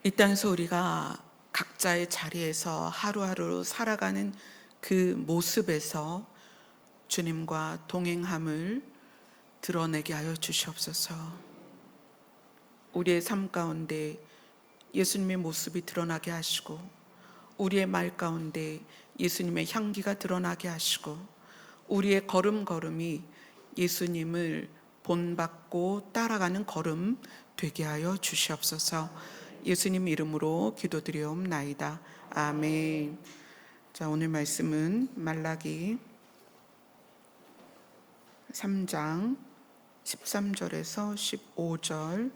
이 땅에서 우리가 각자의 자리에서 하루하루 살아가는 그 모습에서 주님과 동행함을 드러내게 하여 주시옵소서. 우리의 삶 가운데 예수님의 모습이 드러나게 하시고, 우리의 말 가운데 예수님의 향기가 드러나게 하시고, 우리의 걸음걸음이 예수님을 본받고 따라가는 걸음 되게 하여 주시옵소서. 예수님 이름으로 기도드리옵나이다. 아멘. 자, 오늘 말씀은 말라기 3장 13절에서 15절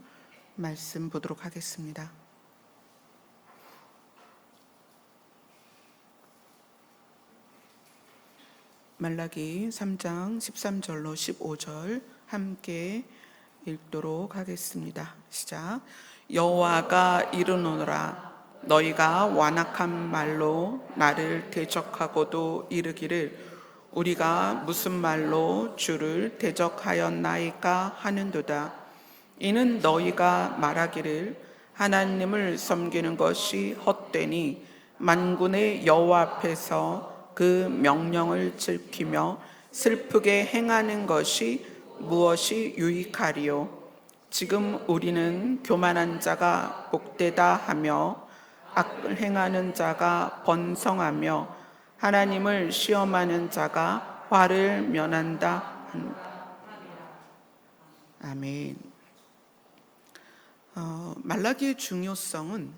말씀 보도록 하겠습니다. 말라기 3장 13절로 15절 함께 읽도록 하겠습니다. 시작. 여호와가 이르노라, 너희가 완악한 말로 나를 대적하고도 이르기를 우리가 무슨 말로 주를 대적하였나이까 하는도다. 이는 너희가 말하기를 하나님을 섬기는 것이 헛되니 만군의 여호와 앞에서 그 명령을 지키며 슬프게 행하는 것이 무엇이 유익하리요. 지금 우리는 교만한 자가 복되다 하며 악을 행하는 자가 번성하며 하나님을 시험하는 자가 화를 면한다. 아멘. 말라기의 중요성은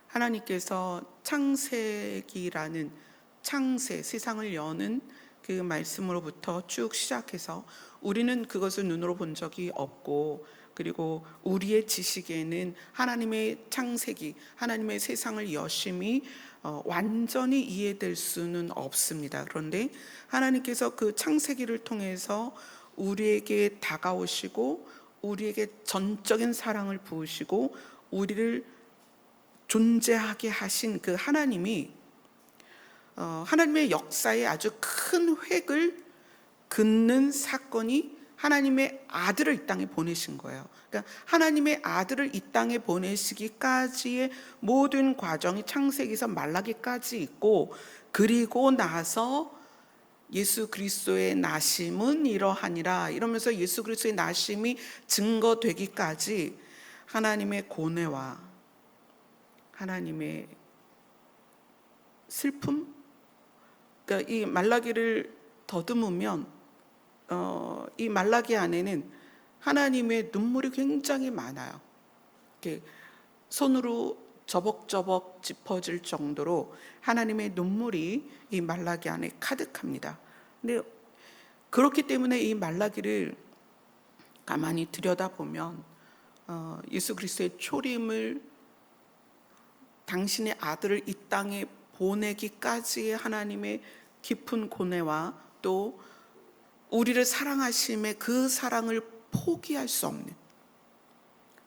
하나님께서 창세기라는 창세, 세상을 여는 그 말씀으로부터 쭉 시작해서 우리는 그것을 눈으로 본 적이 없고, 그리고 우리의 지식에는 하나님의 창세기, 하나님의 세상을 여심이 완전히 이해될 수는 없습니다. 그런데 하나님께서 그 창세기를 통해서 우리에게 다가오시고 우리에게 전적인 사랑을 부으시고 우리를 존재하게 하신 그 하나님이 하나님의 역사에 아주 큰 획을 긋는 사건이 하나님의 아들을 이 땅에 보내신 거예요. 그러니까 하나님의 아들을 이 땅에 보내시기까지의 모든 과정이 창세기에서 말라기까지 있고, 그리고 나서 예수 그리스도의 나심은 이러하니라 이러면서 예수 그리스도의 나심이 증거되기까지 하나님의 고뇌와 하나님의 슬픔, 그러니까 이 말라기를 더듬으면 이 말라기 안에는 하나님의 눈물이 굉장히 많아요. 이렇게 손으로 저벅저벅 짚어질 정도로 하나님의 눈물이 이 말라기 안에 가득합니다. 근데 그렇기 때문에 이 말라기를 가만히 들여다보면 예수 그리스도의 초림을, 당신의 아들을 이 땅에 보내기까지의 하나님의 깊은 고뇌와 또 우리를 사랑하심에 그 사랑을 포기할 수 없는,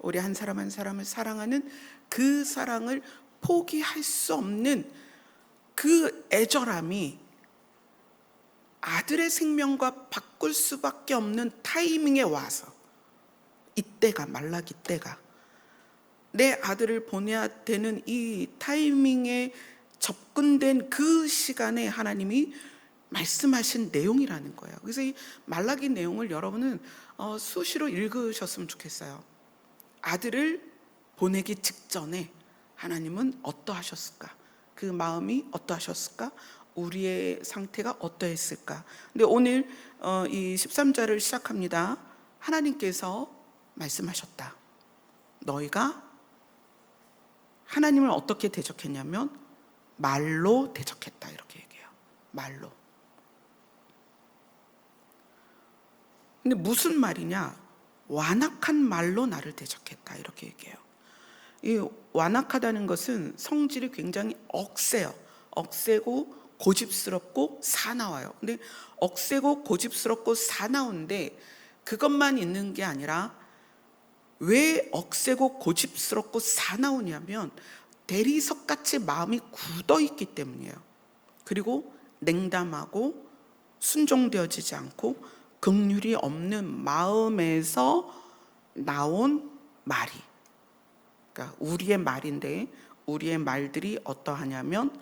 우리 한 사람 한 사람을 사랑하는 그 사랑을 포기할 수 없는 그 애절함이 아들의 생명과 바꿀 수밖에 없는 타이밍에 와서, 이때가 말라기 때가 내 아들을 보내야 되는 이 타이밍에 접근된 그 시간에 하나님이 말씀하신 내용이라는 거예요. 그래서 이 말라기 내용을 여러분은 수시로 읽으셨으면 좋겠어요. 아들을 보내기 직전에 하나님은 어떠하셨을까? 그 마음이 어떠하셨을까? 우리의 상태가 어떠했을까? 근데 오늘 이 13절을 시작합니다. 하나님께서 말씀하셨다. 너희가 하나님을 어떻게 대적했냐면 말로 대적했다, 이렇게 얘기해요. 말로. 근데 무슨 말이냐? 완악한 말로 나를 대적했다, 이렇게 얘기해요. 이 완악하다는 것은 성질이 굉장히 억세요. 억세고 고집스럽고 사나워요. 근데 억세고 고집스럽고 사나운데 그것만 있는 게 아니라, 왜 억세고 고집스럽고 사나우냐면 대리석같이 마음이 굳어있기 때문이에요. 그리고 냉담하고 순종되어지지 않고 긍휼이 없는 마음에서 나온 말이, 그러니까 우리의 말인데 우리의 말들이 어떠하냐면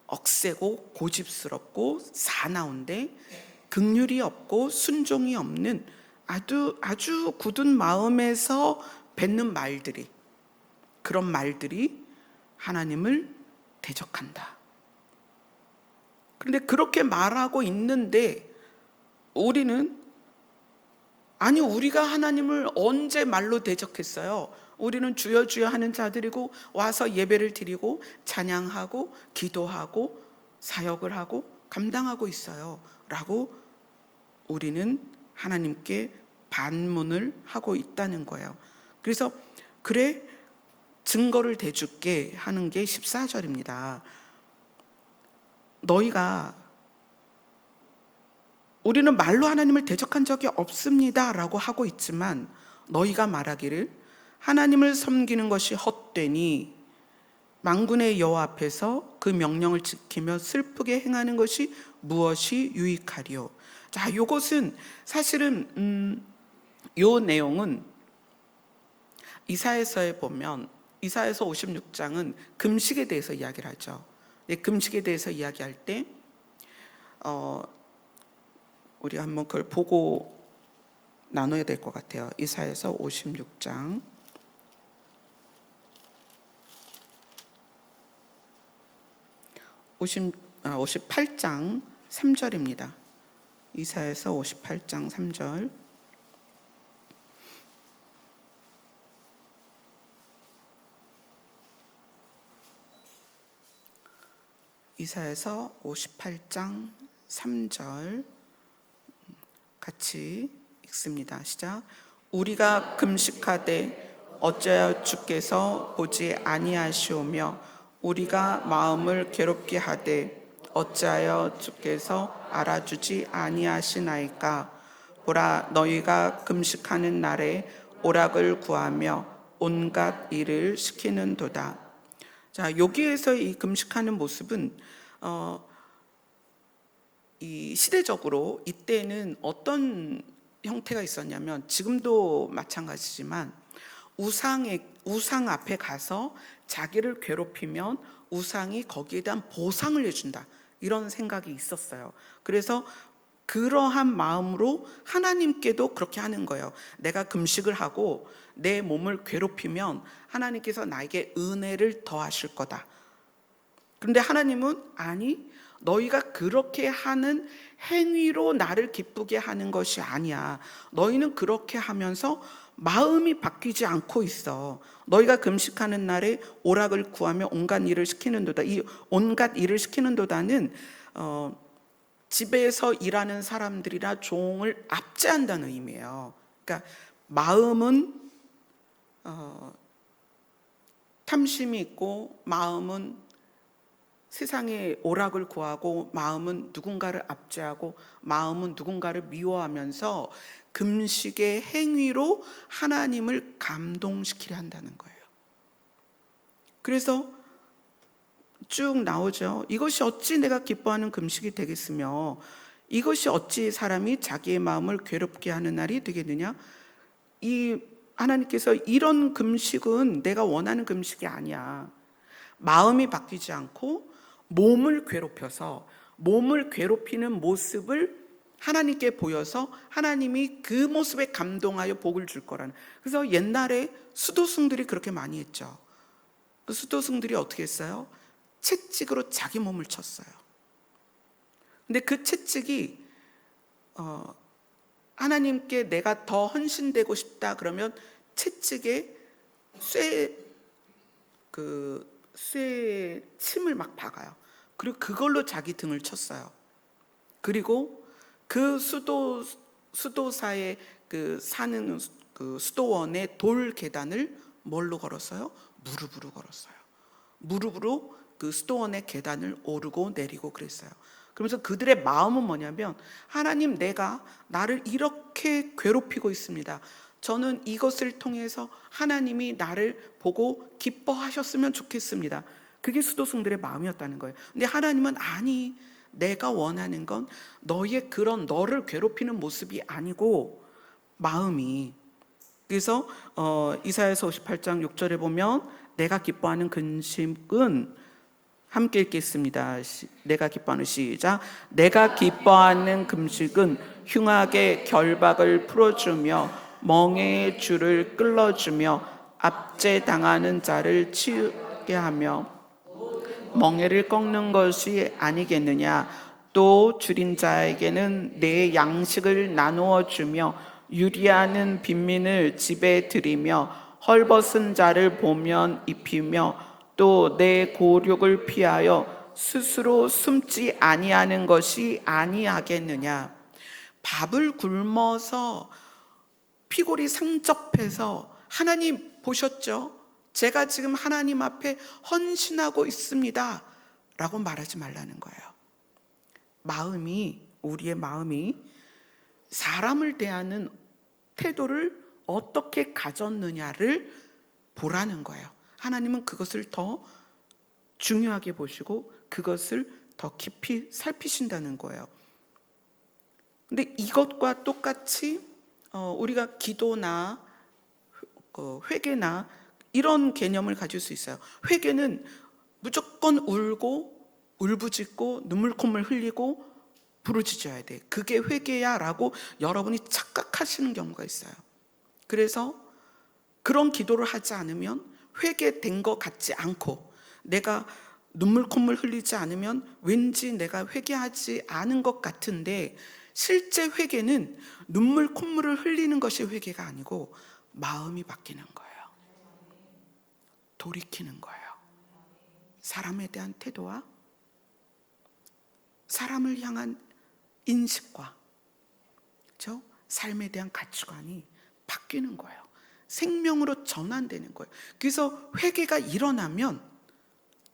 억세고 고집스럽고 사나운데 긍휼이 없고 순종이 없는 아주 굳은 마음에서 뱉는 말들이, 그런 말들이 하나님을 대적한다. 그런데 그렇게 말하고 있는데 우리는, 아니 우리가 하나님을 언제 말로 대적했어요? 우리는 주여 주여 하는 자들이고 와서 예배를 드리고 찬양하고 기도하고 사역을 하고 감당하고 있어요 라고 우리는 하나님께 반문을 하고 있다는 거예요. 그래서 그래, 증거를 대줄게 하는 게 14절입니다. 우리는 말로 하나님을 대적한 적이 없습니다 라고 하고 있지만 너희가 말하기를 하나님을 섬기는 것이 헛되니 만군의 여호와 앞에서 그 명령을 지키며 슬프게 행하는 것이 무엇이 유익하리요. 자, 요것은 사실은 요 내용은 이사야서에 보면, 이사야서 56장은 금식에 대해서 이야기를 하죠. 금식에 대해서 이야기할 때 우리가 한번 그걸 보고 나눠야 될 것 같아요. 이사야서 56장 58장 3절입니다. 이사야서 58장 3절. 이사야서 58장 3절 같이 읽습니다. 시작. 우리가 금식하되 어찌하여 주께서 보지 아니하시오며 우리가 마음을 괴롭게 하되 어찌하여 주께서 알아주지 아니하시나이까. 보라, 너희가 금식하는 날에 오락을 구하며 온갖 일을 시키는도다. 자, 여기에서 이 금식하는 모습은 이 시대적으로 이때는 어떤 형태가 있었냐면, 지금도 마찬가지지만 우상 앞에 가서 자기를 괴롭히면 우상이 거기에 대한 보상을 해준다, 이런 생각이 있었어요. 그래서 그러한 마음으로 하나님께도 그렇게 하는 거예요. 내가 금식을 하고 내 몸을 괴롭히면 하나님께서 나에게 은혜를 더하실 거다. 그런데 하나님은 아니, 너희가 그렇게 하는 행위로 나를 기쁘게 하는 것이 아니야. 너희는 그렇게 하면서 마음이 바뀌지 않고 있어. 너희가 금식하는 날에 오락을 구하며 온갖 일을 시키는도다. 이 온갖 일을 시키는도다는 집에서 일하는 사람들이나 종을 압제한다는 의미예요. 그러니까 마음은 탐심이 있고, 마음은 세상에 오락을 구하고, 마음은 누군가를 압제하고, 마음은 누군가를 미워하면서 금식의 행위로 하나님을 감동시키려 한다는 거예요. 그래서 쭉 나오죠. 이것이 어찌 내가 기뻐하는 금식이 되겠으며 이것이 어찌 사람이 자기의 마음을 괴롭게 하는 날이 되겠느냐. 이 하나님께서 이런 금식은 내가 원하는 금식이 아니야. 마음이 바뀌지 않고 몸을 괴롭혀서 몸을 괴롭히는 모습을 하나님께 보여서 하나님이 그 모습에 감동하여 복을 줄 거라는. 그래서 옛날에 수도승들이 그렇게 많이 했죠. 그 수도승들이 어떻게 했어요? 채찍으로 자기 몸을 쳤어요. 근데 그 채찍이 하나님께 내가 더 헌신되고 싶다 그러면 채찍에 쇠 침을 막 박아요. 그리고 그걸로 자기 등을 쳤어요. 그리고 그 수도사의 사는 그 수도원의 돌 계단을 뭘로 걸었어요? 무릎으로 걸었어요. 무릎으로 그 수도원의 계단을 오르고 내리고 그랬어요. 그러면서 그들의 마음은 뭐냐면, 하나님, 내가 나를 이렇게 괴롭히고 있습니다. 저는 이것을 통해서 하나님이 나를 보고 기뻐하셨으면 좋겠습니다. 그게 수도승들의 마음이었다는 거예요. 근데 하나님은 아니, 내가 원하는 건 너의 그런 너를 괴롭히는 모습이 아니고 마음이 그래서 이사야서 58장 6절에 보면 내가 기뻐하는 금식은 함께 읽겠습니다. 내가 기뻐하는 시작. 내가 기뻐하는 금식은 흉악의 결박을 풀어주며 멍에의 줄을 끌어주며 압제당하는 자를 치우게 하며 멍에를 꺾는 것이 아니겠느냐. 또 줄인 자에게는 내 양식을 나누어 주며 유리하는 빈민을 집에 들이며 헐벗은 자를 보면 입히며 또 내 고륙을 피하여 스스로 숨지 아니하는 것이 아니하겠느냐. 밥을 굶어서 피골이 상접해서 하나님 보셨죠? 제가 지금 하나님 앞에 헌신하고 있습니다 라고 말하지 말라는 거예요. 우리의 마음이 사람을 대하는 태도를 어떻게 가졌느냐를 보라는 거예요. 하나님은 그것을 더 중요하게 보시고 그것을 더 깊이 살피신다는 거예요. 근데 이것과 똑같이 우리가 기도나 회개나 이런 개념을 가질 수 있어요. 회개는 무조건 울고 울부짖고 눈물 콧물 흘리고 부르짖어야 돼. 그게 회개야 라고 여러분이 착각하시는 경우가 있어요. 그래서 그런 기도를 하지 않으면 회개된 것 같지 않고, 내가 눈물 콧물 흘리지 않으면 왠지 내가 회개하지 않은 것 같은데, 실제 회개는 눈물 콧물을 흘리는 것이 회개가 아니고 마음이 바뀌는 거예요. 돌이키는 거예요. 사람에 대한 태도와 사람을 향한 인식과 그렇죠? 삶에 대한 가치관이 바뀌는 거예요. 생명으로 전환되는 거예요. 그래서 회개가 일어나면,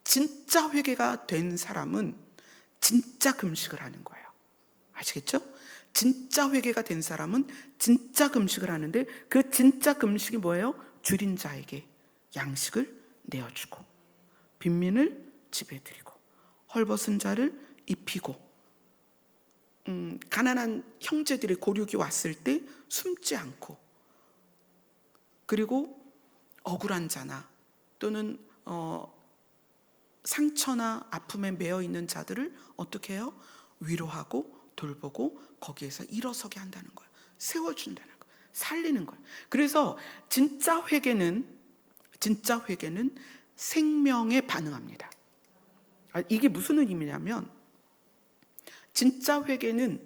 진짜 회개가 된 사람은 진짜 금식을 하는 거예요. 아시겠죠? 진짜 회개가 된 사람은 진짜 금식을 하는데, 그 진짜 금식이 뭐예요? 줄인 자에게 양식을 내어주고 빈민을 집에 들이고 헐벗은 자를 입히고, 가난한 형제들의 고륙이 왔을 때 숨지 않고, 그리고 억울한 자나 또는 상처나 아픔에 매여 있는 자들을 어떻게 해요? 위로하고 돌보고 거기에서 일어서게 한다는 거예요. 세워준다는 거예요. 살리는 거예요. 그래서 진짜 회개는 생명에 반응합니다. 이게 무슨 의미냐면, 진짜 회개는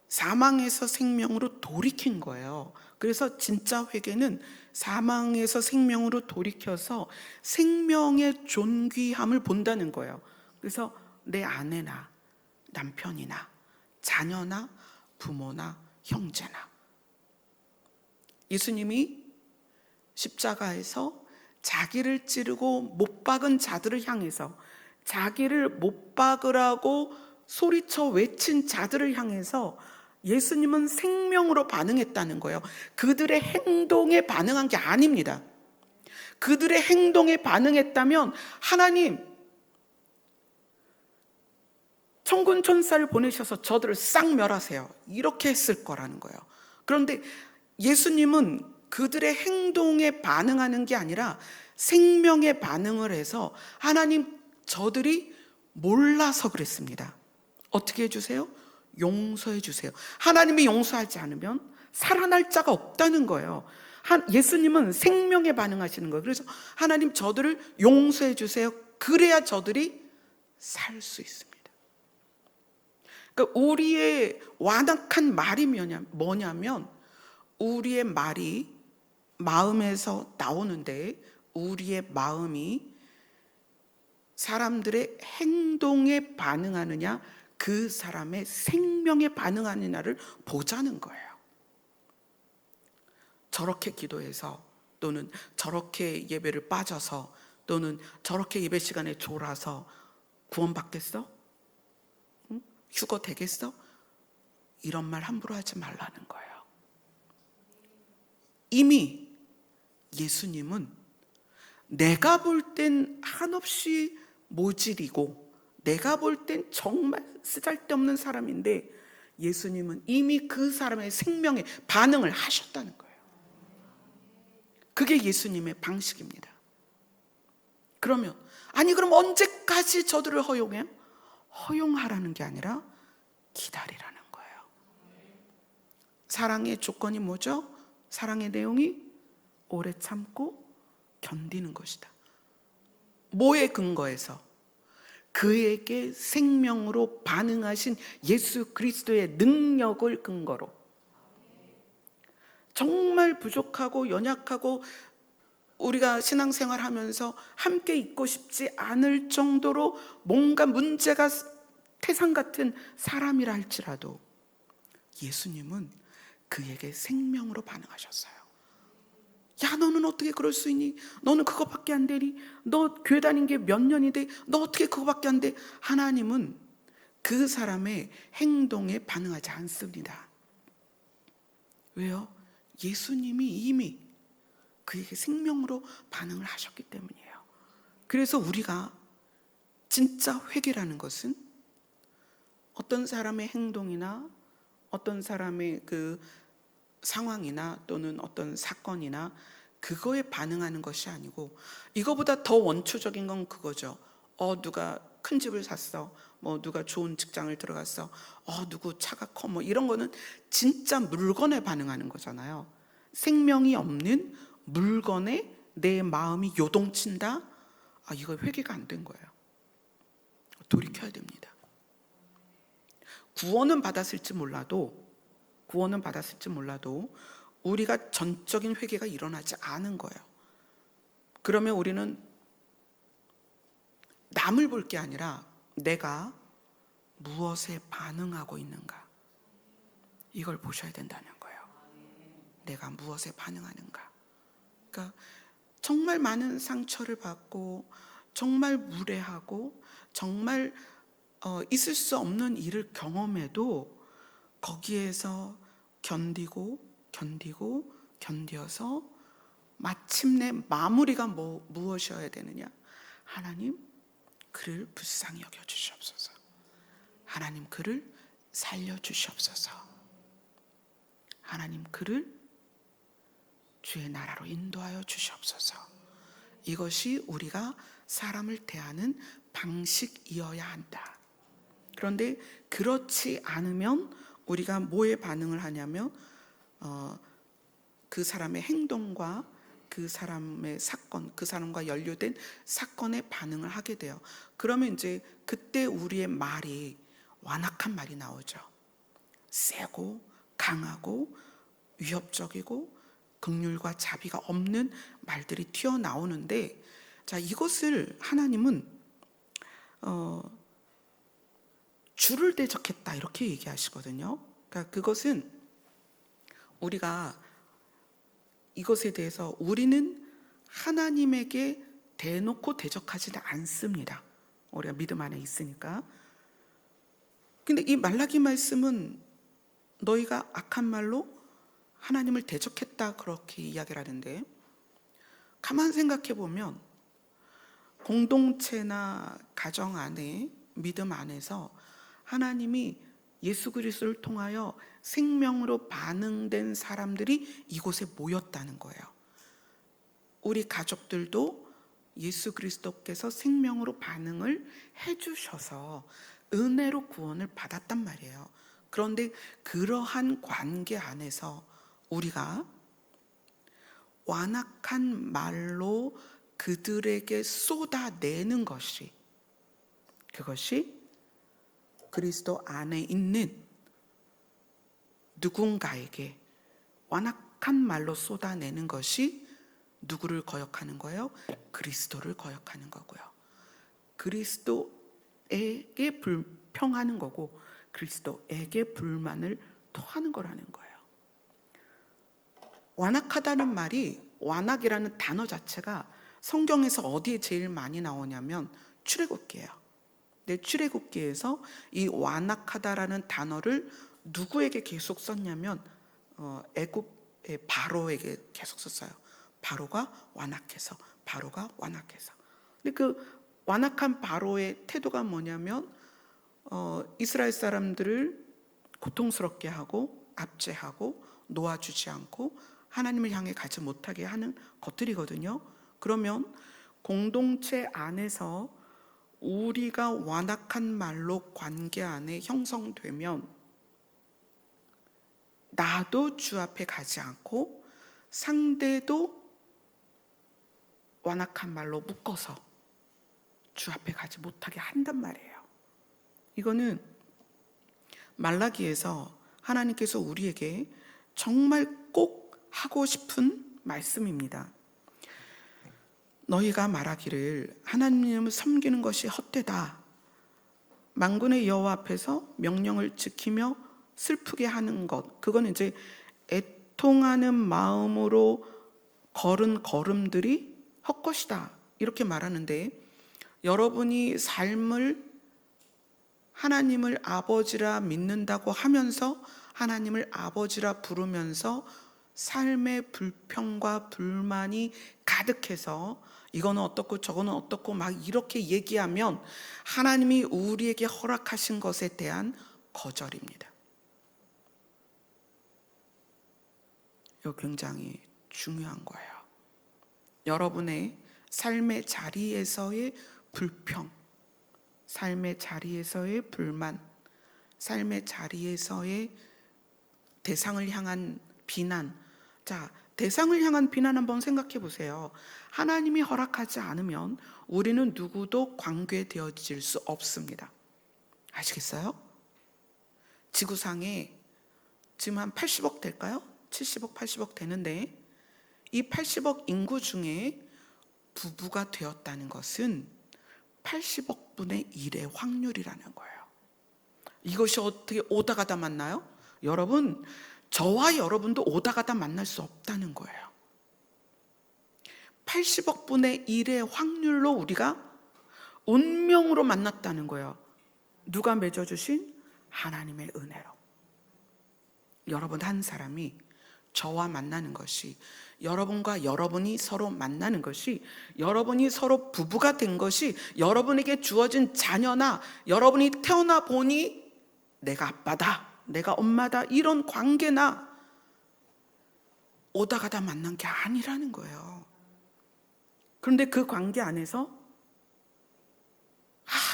사망에서 생명으로 돌이킨 거예요. 그래서 진짜 회개는 사망에서 생명으로 돌이켜서 생명의 존귀함을 본다는 거예요. 그래서 내 아내나 남편이나 자녀나 부모나 형제나, 예수님이 십자가에서 자기를 찌르고 못 박은 자들을 향해서, 자기를 못 박으라고 소리쳐 외친 자들을 향해서 예수님은 생명으로 반응했다는 거예요. 그들의 행동에 반응한 게 아닙니다. 그들의 행동에 반응했다면 하나님 천군 천사를 보내셔서 저들을 싹 멸하세요, 이렇게 했을 거라는 거예요. 그런데 예수님은 그들의 행동에 반응하는 게 아니라 생명에 반응을 해서, 하나님 저들이 몰라서 그랬습니다. 어떻게 해주세요? 용서해 주세요. 하나님이 용서하지 않으면 살아날 자가 없다는 거예요. 예수님은 생명에 반응하시는 거예요. 그래서 하나님 저들을 용서해 주세요. 그래야 저들이 살 수 있습니다. 그러니까 우리의 완악한 말이 뭐냐면, 우리의 말이 마음에서 나오는데, 우리의 마음이 사람들의 행동에 반응하느냐, 그 사람의 생명에 반응하느냐를 보자는 거예요. 저렇게 기도해서, 또는 저렇게 예배를 빠져서, 또는 저렇게 예배 시간에 졸아서 구원받겠어? 응? 휴거 되겠어? 이런 말 함부로 하지 말라는 거예요. 이미 예수님은 내가 볼 땐 한없이 모질이고 내가 볼 땐 정말 쓰잘데없는 사람인데, 예수님은 이미 그 사람의 생명에 반응을 하셨다는 거예요. 그게 예수님의 방식입니다. 그러면 아니 그럼 언제까지 저들을 허용해요? 허용하라는 게 아니라 기다리라는 거예요. 사랑의 조건이 뭐죠? 사랑의 내용이 오래 참고 견디는 것이다. 뭐에 근거해서? 그에게 생명으로 반응하신 예수 그리스도의 능력을 근거로. 정말 부족하고 연약하고 우리가 신앙생활 하면서 함께 있고 싶지 않을 정도로 뭔가 문제가 태산 같은 사람이라 할지라도 예수님은 그에게 생명으로 반응하셨어요. 야, 너는 어떻게 그럴 수 있니? 너는 그거밖에 안 되니? 너 교회 다닌 게 몇 년이 돼? 너 어떻게 그거밖에 안 돼? 하나님은 그 사람의 행동에 반응하지 않습니다. 왜요? 예수님이 이미 그에게 생명으로 반응을 하셨기 때문이에요. 그래서 우리가 진짜 회개라는 것은 어떤 사람의 행동이나 어떤 사람의 그 상황이나 또는 어떤 사건이나 그거에 반응하는 것이 아니고, 이거보다 더 원초적인 건 그거죠. 누가 큰 집을 샀어, 뭐 누가 좋은 직장을 들어갔어, 누구 차가 커, 뭐 이런 거는 진짜 물건에 반응하는 거잖아요. 생명이 없는 물건에 내 마음이 요동친다? 이거 회개가 안 된 거예요. 돌이켜야 됩니다. 구원은 받았을지 몰라도 우리가 전적인 회개가 일어나지 않은 거예요. 그러면 우리는 남을 볼 게 아니라 내가 무엇에 반응하고 있는가, 이걸 보셔야 된다는 거예요. 내가 무엇에 반응하는가. 그러니까 정말 많은 상처를 받고 정말 무례하고 정말 있을 수 없는 일을 경험해도 거기에서 견디어서 마침내 마무리가 무엇이어야 되느냐? 하나님, 그를 불쌍히 여겨주시옵소서. 하나님, 그를 살려주시옵소서. 하나님, 그를 주의 나라로 인도하여 주시옵소서. 이것이 우리가 사람을 대하는 방식이어야 한다. 그런데 그렇지 않으면 우리가 뭐에 반응을 하냐면 그 사람의 행동과 그 사람의 사건, 그 사람과 연루된 사건에 반응을 하게 돼요. 그러면 이제 그때 우리의 말이 완악한 말이 나오죠. 세고 강하고 위협적이고 긍휼과 자비가 없는 말들이 튀어나오는데, 자, 이것을 하나님은 주를 대적했다 이렇게 얘기하시거든요. 그러니까 그것은 우리가 이것에 대해서 우리는 하나님에게 대놓고 대적하지는 않습니다. 우리가 믿음 안에 있으니까. 근데 이 말라기 말씀은 너희가 악한 말로 하나님을 대적했다 그렇게 이야기를 하는데, 가만 생각해 보면 공동체나 가정 안에 믿음 안에서 하나님이 예수 그리스도를 통하여 생명으로 반응된 사람들이 이곳에 모였다는 거예요. 우리 가족들도 예수 그리스도께서 생명으로 반응을 해주셔서 은혜로 구원을 받았단 말이에요. 그런데 그러한 관계 안에서 우리가 완악한 말로 그들에게 쏟아내는 것이, 그것이 그리스도 안에 있는 누군가에게 완악한 말로 쏟아내는 것이 누구를 거역하는 거예요? 그리스도를 거역하는 거고요. 그리스도에게 불평하는 거고 그리스도에게 불만을 토하는 거라는 거예요. 완악하다는 말이, 완악이라는 단어 자체가 성경에서 어디에 제일 많이 나오냐면 출애굽기예요. 근데 출애굽기에서 이 완악하다라는 단어를 누구에게 계속 썼냐면 애굽의 바로에게 계속 썼어요. 바로가 완악해서. 근데 그 완악한 바로의 태도가 뭐냐면 이스라엘 사람들을 고통스럽게 하고 압제하고 놓아주지 않고 하나님을 향해 가지 못하게 하는 것들이거든요. 그러면 공동체 안에서 우리가 완악한 말로 관계 안에 형성되면 나도 주 앞에 가지 않고 상대도 완악한 말로 묶어서 주 앞에 가지 못하게 한단 말이에요. 이거는 말라기에서 하나님께서 우리에게 정말 꼭 하고 싶은 말씀입니다. 너희가 말하기를 하나님을 섬기는 것이 헛되다. 만군의 여호와 앞에서 명령을 지키며 슬프게 하는 것, 그거는 이제 애통하는 마음으로 걸은 걸음들이 헛것이다, 이렇게 말하는데, 여러분이 삶을 하나님을 아버지라 믿는다고 하면서 하나님을 아버지라 부르면서 삶의 불평과 불만이 가득해서 이거는 어떻고 저거는 어떻고 막 이렇게 얘기하면 하나님이 우리에게 허락하신 것에 대한 거절입니다. 이거 굉장히 중요한 거예요. 여러분의 삶의 자리에서의 불평, 삶의 자리에서의 불만, 삶의 자리에서의 대상을 향한 비난. 자, 대상을 향한 비난 한번 생각해 보세요. 하나님이 허락하지 않으면 우리는 누구도 관계되어질 수 없습니다. 아시겠어요? 지구상에 지금 한 80억 될까요? 70억, 80억 되는데 이 80억 인구 중에 부부가 되었다는 것은 80억 분의 1의 확률이라는 거예요. 이것이 어떻게 오다 가다 만나요? 여러분, 저와 여러분도 오다 가다 만날 수 없다는 거예요. 80억 분의 1의 확률로 우리가 운명으로 만났다는 거예요. 누가 맺어주신? 하나님의 은혜로. 여러분 한 사람이 저와 만나는 것이, 여러분과 여러분이 서로 만나는 것이, 여러분이 서로 부부가 된 것이, 여러분에게 주어진 자녀나 여러분이 태어나 보니 내가 아빠다, 내가 엄마다, 이런 관계나 오다 가다 만난 게 아니라는 거예요. 그런데 그 관계 안에서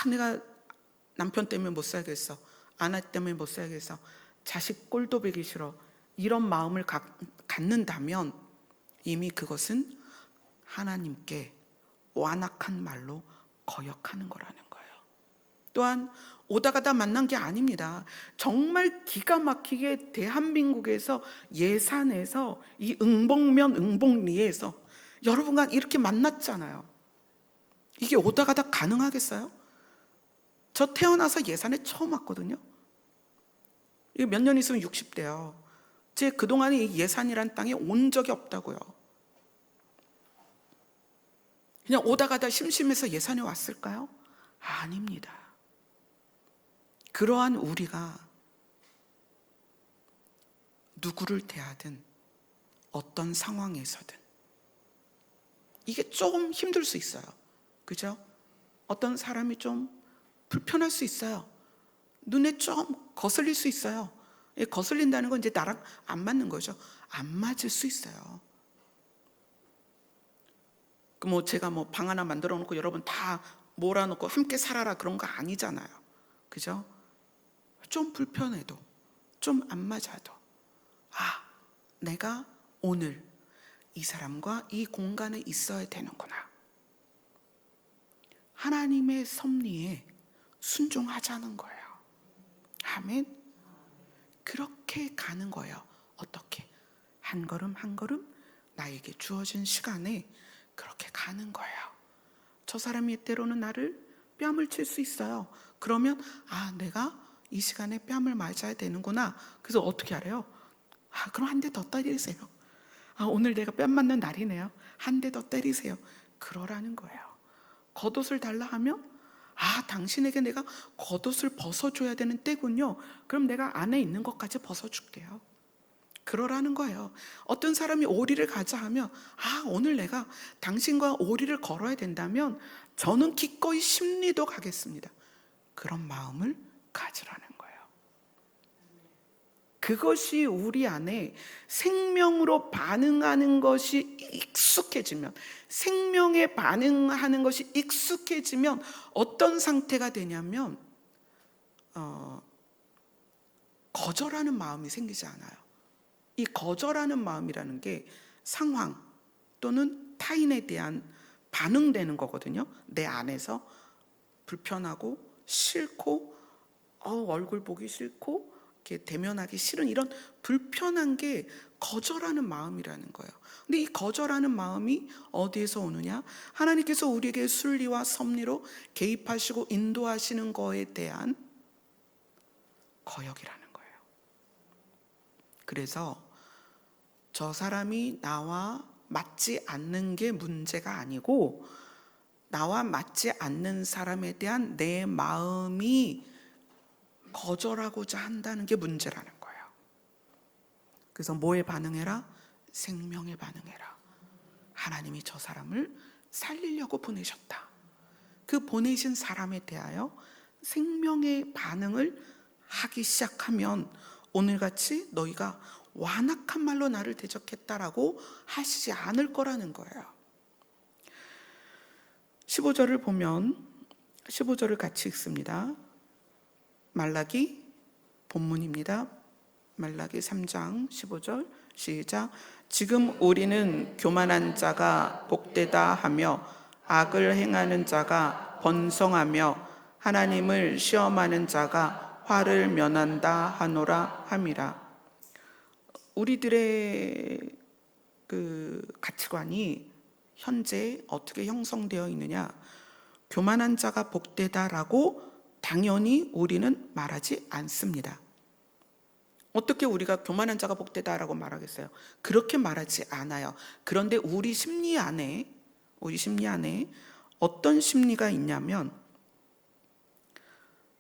내가 남편 때문에 못 살겠어, 아내 때문에 못 살겠어, 자식 꼴도 보기 싫어, 이런 마음을 갖는다면 이미 그것은 하나님께 완악한 말로 거역하는 거라는 거예요. 또한 오다 가다 만난 게 아닙니다. 정말 기가 막히게 대한민국에서 예산에서 이 응봉면 응봉리에서 여러분과 이렇게 만났잖아요. 이게 오다 가다 가능하겠어요? 저 태어나서 예산에 처음 왔거든요. 몇 년 있으면 60대요. 제 그동안에 이 예산이란 땅에 온 적이 없다고요. 그냥 오다 가다 심심해서 예산에 왔을까요? 아닙니다. 그러한 우리가 누구를 대하든 어떤 상황에서든 이게 조금 힘들 수 있어요. 그죠? 어떤 사람이 좀 불편할 수 있어요. 눈에 좀 거슬릴 수 있어요. 거슬린다는 건 이제 나랑 안 맞는 거죠. 안 맞을 수 있어요. 제가 방 하나 만들어 놓고 여러분 다 몰아놓고 함께 살아라 그런 거 아니잖아요. 그죠? 좀 불편해도, 좀 안 맞아도, 내가 오늘 이 사람과 이 공간에 있어야 되는구나. 하나님의 섭리에 순종하자는 거예요. 아멘. 그렇게 가는 거예요. 어떻게? 한 걸음 한 걸음 나에게 주어진 시간에 그렇게 가는 거예요. 저 사람이 때로는 나를 뺨을 칠 수 있어요. 그러면 내가 이 시간에 뺨을 맞아야 되는구나. 그래서 어떻게 알아요? 그럼 한 대 더 때리세요. 오늘 내가 뺨 맞는 날이네요. 한 대 더 때리세요. 그러라는 거예요. 겉옷을 달라 하면 당신에게 내가 겉옷을 벗어줘야 되는 때군요. 그럼 내가 안에 있는 것까지 벗어줄게요. 그러라는 거예요. 어떤 사람이 오리를 가자 하면 오늘 내가 당신과 오리를 걸어야 된다면 저는 기꺼이 십리도 가겠습니다. 그런 마음을 가지라는 거예요. 그것이 우리 안에 생명으로 반응하는 것이 익숙해지면, 생명에 반응하는 것이 익숙해지면 어떤 상태가 되냐면 거절하는 마음이 생기지 않아요. 이 거절하는 마음이라는 게 상황 또는 타인에 대한 반응되는 거거든요. 내 안에서 불편하고 싫고 얼굴 보기 싫고 이렇게 대면하기 싫은 이런 불편한 게 거절하는 마음이라는 거예요. 근데 이 거절하는 마음이 어디에서 오느냐? 하나님께서 우리에게 순리와 섭리로 개입하시고 인도하시는 거에 대한 거역이라는 거예요. 그래서 저 사람이 나와 맞지 않는 게 문제가 아니고 나와 맞지 않는 사람에 대한 내 마음이 거절하고자 한다는 게 문제라는 거예요. 그래서 뭐에 반응해라? 생명에 반응해라. 하나님이 저 사람을 살리려고 보내셨다. 그 보내신 사람에 대하여 생명의 반응을 하기 시작하면 오늘같이 너희가 완악한 말로 나를 대적했다라고 하시지 않을 거라는 거예요. 15절을 보면 15절을 같이 읽습니다. 말라기 본문입니다. 말라기 3장 15절 시작. 지금 우리는 교만한 자가 복되다 하며 악을 행하는 자가 번성하며 하나님을 시험하는 자가 화를 면한다 하노라 함이라. 우리들의 그 가치관이 현재 어떻게 형성되어 있느냐? 교만한 자가 복되다라고 당연히 우리는 말하지 않습니다. 어떻게 우리가 교만한 자가 복되다라고 말하겠어요? 그렇게 말하지 않아요. 그런데 우리 심리 안에 어떤 심리가 있냐면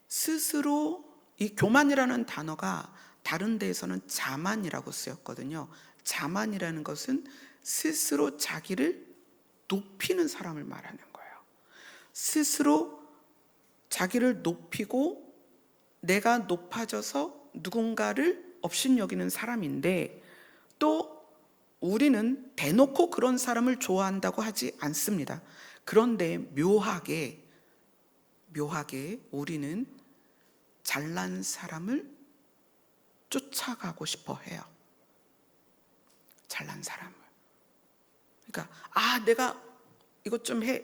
스스로 이 교만이라는 단어가 다른 데에서는 자만이라고 쓰였거든요. 자만이라는 것은 스스로 자기를 높이는 사람을 말하는 거예요. 스스로 자기를 높이고 내가 높아져서 누군가를 업신여기는 사람인데, 또 우리는 대놓고 그런 사람을 좋아한다고 하지 않습니다. 그런데 묘하게 우리는 잘난 사람을 쫓아가고 싶어 해요. 잘난 사람을. 그러니까 내가 이것 좀 해.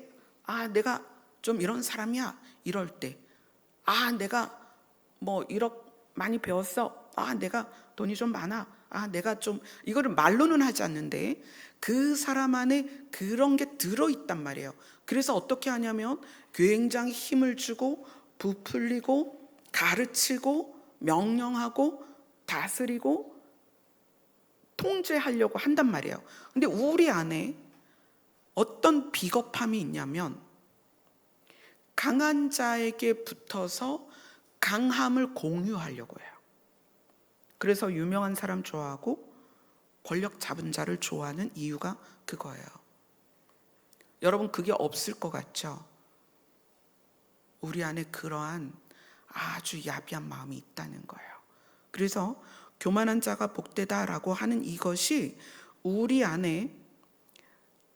내가 좀 이런 사람이야. 이럴 때 내가 뭐 1억 많이 배웠어. 내가 돈이 좀 많아. 내가 좀, 이거를 말로는 하지 않는데 그 사람 안에 그런 게 들어있단 말이에요. 그래서 어떻게 하냐면 굉장히 힘을 주고 부풀리고 가르치고 명령하고 다스리고 통제하려고 한단 말이에요. 근데 우리 안에 어떤 비겁함이 있냐면 강한 자에게 붙어서 강함을 공유하려고 해요. 그래서 유명한 사람 좋아하고 권력 잡은 자를 좋아하는 이유가 그거예요. 여러분, 그게 없을 것 같죠? 우리 안에 그러한 아주 야비한 마음이 있다는 거예요. 그래서 교만한 자가 복되다라고 하는 이것이 우리 안에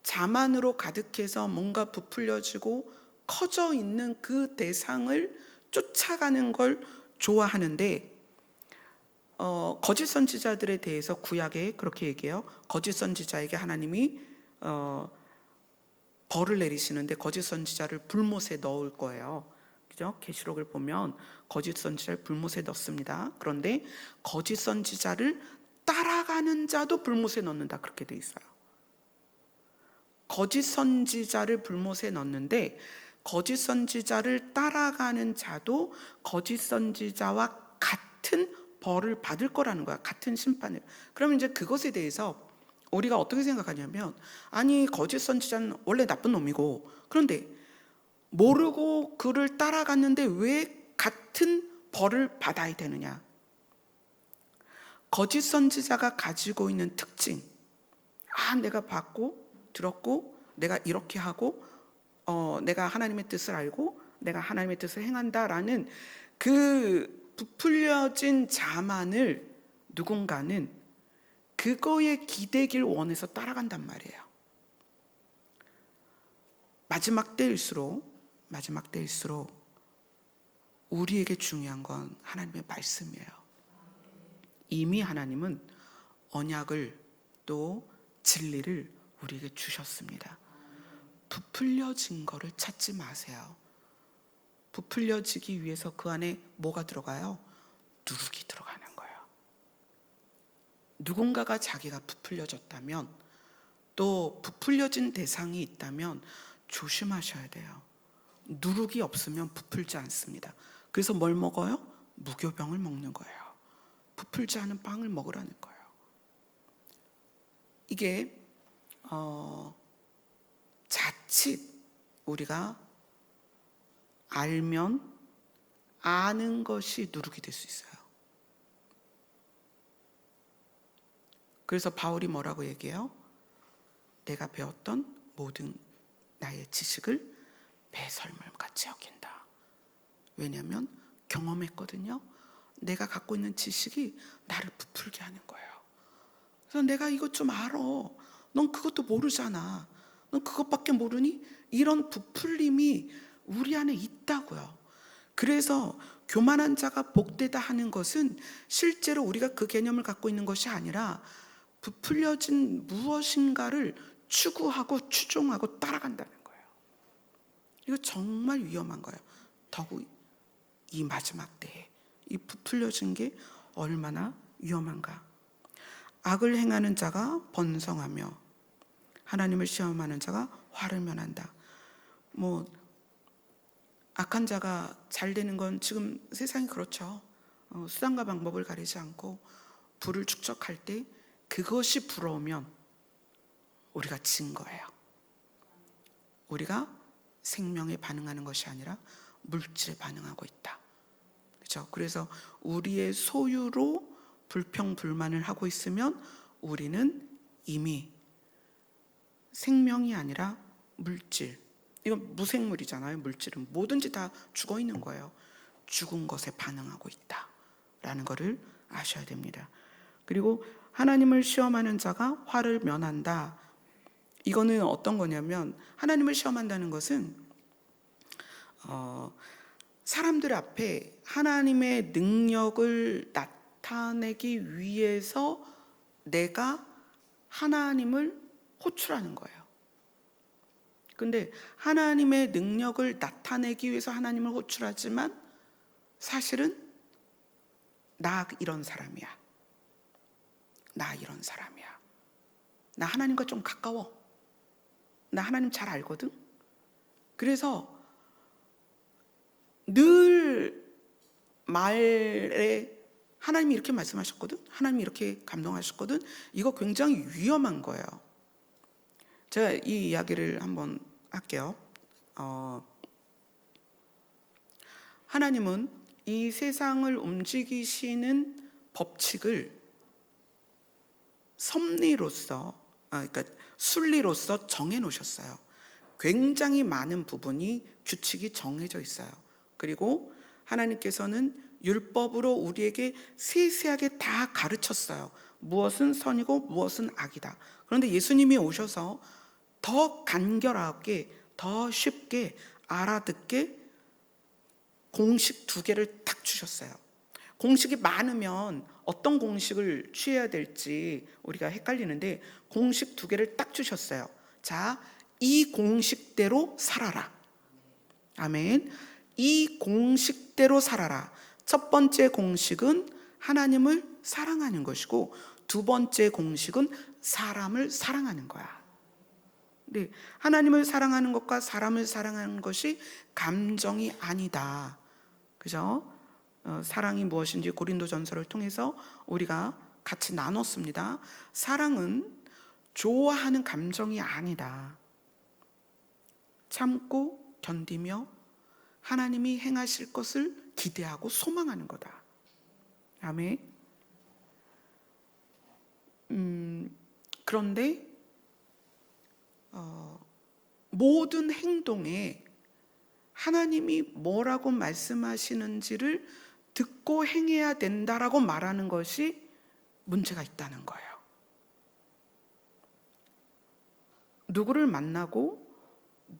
자만으로 가득해서 뭔가 부풀려지고 커져 있는 그 대상을 쫓아가는 걸 좋아하는데, 거짓 선지자들에 대해서 구약에 그렇게 얘기해요. 거짓 선지자에게 하나님이 벌을 내리시는데 거짓 선지자를 불못에 넣을 거예요. 그죠? 계시록을 보면 거짓 선지자를 불못에 넣습니다. 그런데 거짓 선지자를 따라가는 자도 불못에 넣는다, 그렇게 돼 있어요. 거짓 선지자를 불못에 넣는데 거짓 선지자를 따라가는 자도 거짓 선지자와 같은 벌을 받을 거라는 거야. 같은 심판을. 그러면 이제 그것에 대해서 우리가 어떻게 생각하냐면, 아니 거짓 선지자는 원래 나쁜 놈이고, 그런데 모르고 그를 따라갔는데 왜 같은 벌을 받아야 되느냐? 거짓 선지자가 가지고 있는 특징, 내가 봤고 들었고 내가 이렇게 하고 내가 하나님의 뜻을 알고 내가 하나님의 뜻을 행한다라는 그 부풀려진 자만을 누군가는 그거에 기대길 원해서 따라간단 말이에요. 마지막 때일수록 우리에게 중요한 건 하나님의 말씀이에요. 이미 하나님은 언약을 또 진리를 우리에게 주셨습니다. 부풀려진 거를 찾지 마세요. 부풀려지기 위해서 그 안에 뭐가 들어가요? 누룩이 들어가는 거예요. 누군가가 자기가 부풀려졌다면, 또 부풀려진 대상이 있다면 조심하셔야 돼요. 누룩이 없으면 부풀지 않습니다. 그래서 뭘 먹어요? 무교병을 먹는 거예요. 부풀지 않은 빵을 먹으라는 거예요. 이게 자칫 우리가 알면 아는 것이 누룩이 될 수 있어요. 그래서 바울이 뭐라고 얘기해요? 내가 배웠던 모든 나의 지식을 배설물같이 여긴다. 왜냐하면 경험했거든요. 내가 갖고 있는 지식이 나를 부풀게 하는 거예요. 그래서 내가 이것 좀 알아. 넌 그것도 모르잖아. 넌 그것밖에 모르니? 이런 부풀림이 우리 안에 있다고요. 그래서 교만한 자가 복되다 하는 것은 실제로 우리가 그 개념을 갖고 있는 것이 아니라 부풀려진 무엇인가를 추구하고 추종하고 따라간다는 거예요. 이거 정말 위험한 거예요. 더욱 이 마지막 때에 이 부풀려진 게 얼마나 위험한가. 악을 행하는 자가 번성하며 하나님을 시험하는 자가 화를 면한다. 악한 자가 잘 되는 건 지금 세상이 그렇죠. 수단과 방법을 가리지 않고 부를 축적할 때 그것이 부러우면 우리가 진 거예요. 우리가 생명에 반응하는 것이 아니라 물질에 반응하고 있다. 그렇죠? 그래서 우리의 소유로 불평불만을 하고 있으면 우리는 이미 생명이 아니라 물질, 이건 무생물이잖아요. 물질은 뭐든지 다 죽어 있는 거예요. 죽은 것에 반응하고 있다라는 것을 아셔야 됩니다. 그리고 하나님을 시험하는 자가 화를 면한다. 이거는 어떤 거냐면, 하나님을 시험한다는 것은 사람들 앞에 하나님의 능력을 나타내기 위해서 내가 하나님을 호출하는 거예요. 근데 하나님의 능력을 나타내기 위해서 하나님을 호출하지만 사실은 나 이런 사람이야. 나 이런 사람이야. 나 하나님과 좀 가까워. 나 하나님 잘 알거든. 그래서 늘 말에 하나님이 이렇게 말씀하셨거든. 하나님이 이렇게 감동하셨거든. 이거 굉장히 위험한 거예요. 제가 이 이야기를 한번 할게요. 하나님은 이 세상을 움직이시는 법칙을 섭리로서, 그러니까 순리로서 정해 놓으셨어요. 굉장히 많은 부분이 규칙이 정해져 있어요. 그리고 하나님께서는 율법으로 우리에게 세세하게 다 가르쳤어요. 무엇은 선이고 무엇은 악이다. 그런데 예수님이 오셔서 더 간결하게, 더 쉽게 알아듣게 공식 2개를 딱 주셨어요. 공식이 많으면 어떤 공식을 취해야 될지 우리가 헷갈리는데, 공식 2개를 딱 주셨어요. 자, 이 공식대로 살아라. 아멘. 이 공식대로 살아라. 첫 번째 공식은 하나님을 사랑하는 것이고, 2번째 공식은 사람을 사랑하는 거야. 네, 하나님을 사랑하는 것과 사람을 사랑하는 것이 감정이 아니다. 그죠? 사랑이 무엇인지 고린도전서를 통해서 우리가 같이 나눴습니다. 사랑은 좋아하는 감정이 아니다. 참고 견디며 하나님이 행하실 것을 기대하고 소망하는 거다. 아멘. 그런데 모든 행동에 하나님이 뭐라고 말씀하시는지를 듣고 행해야 된다라고 말하는 것이 문제가 있다는 거예요. 누구를 만나고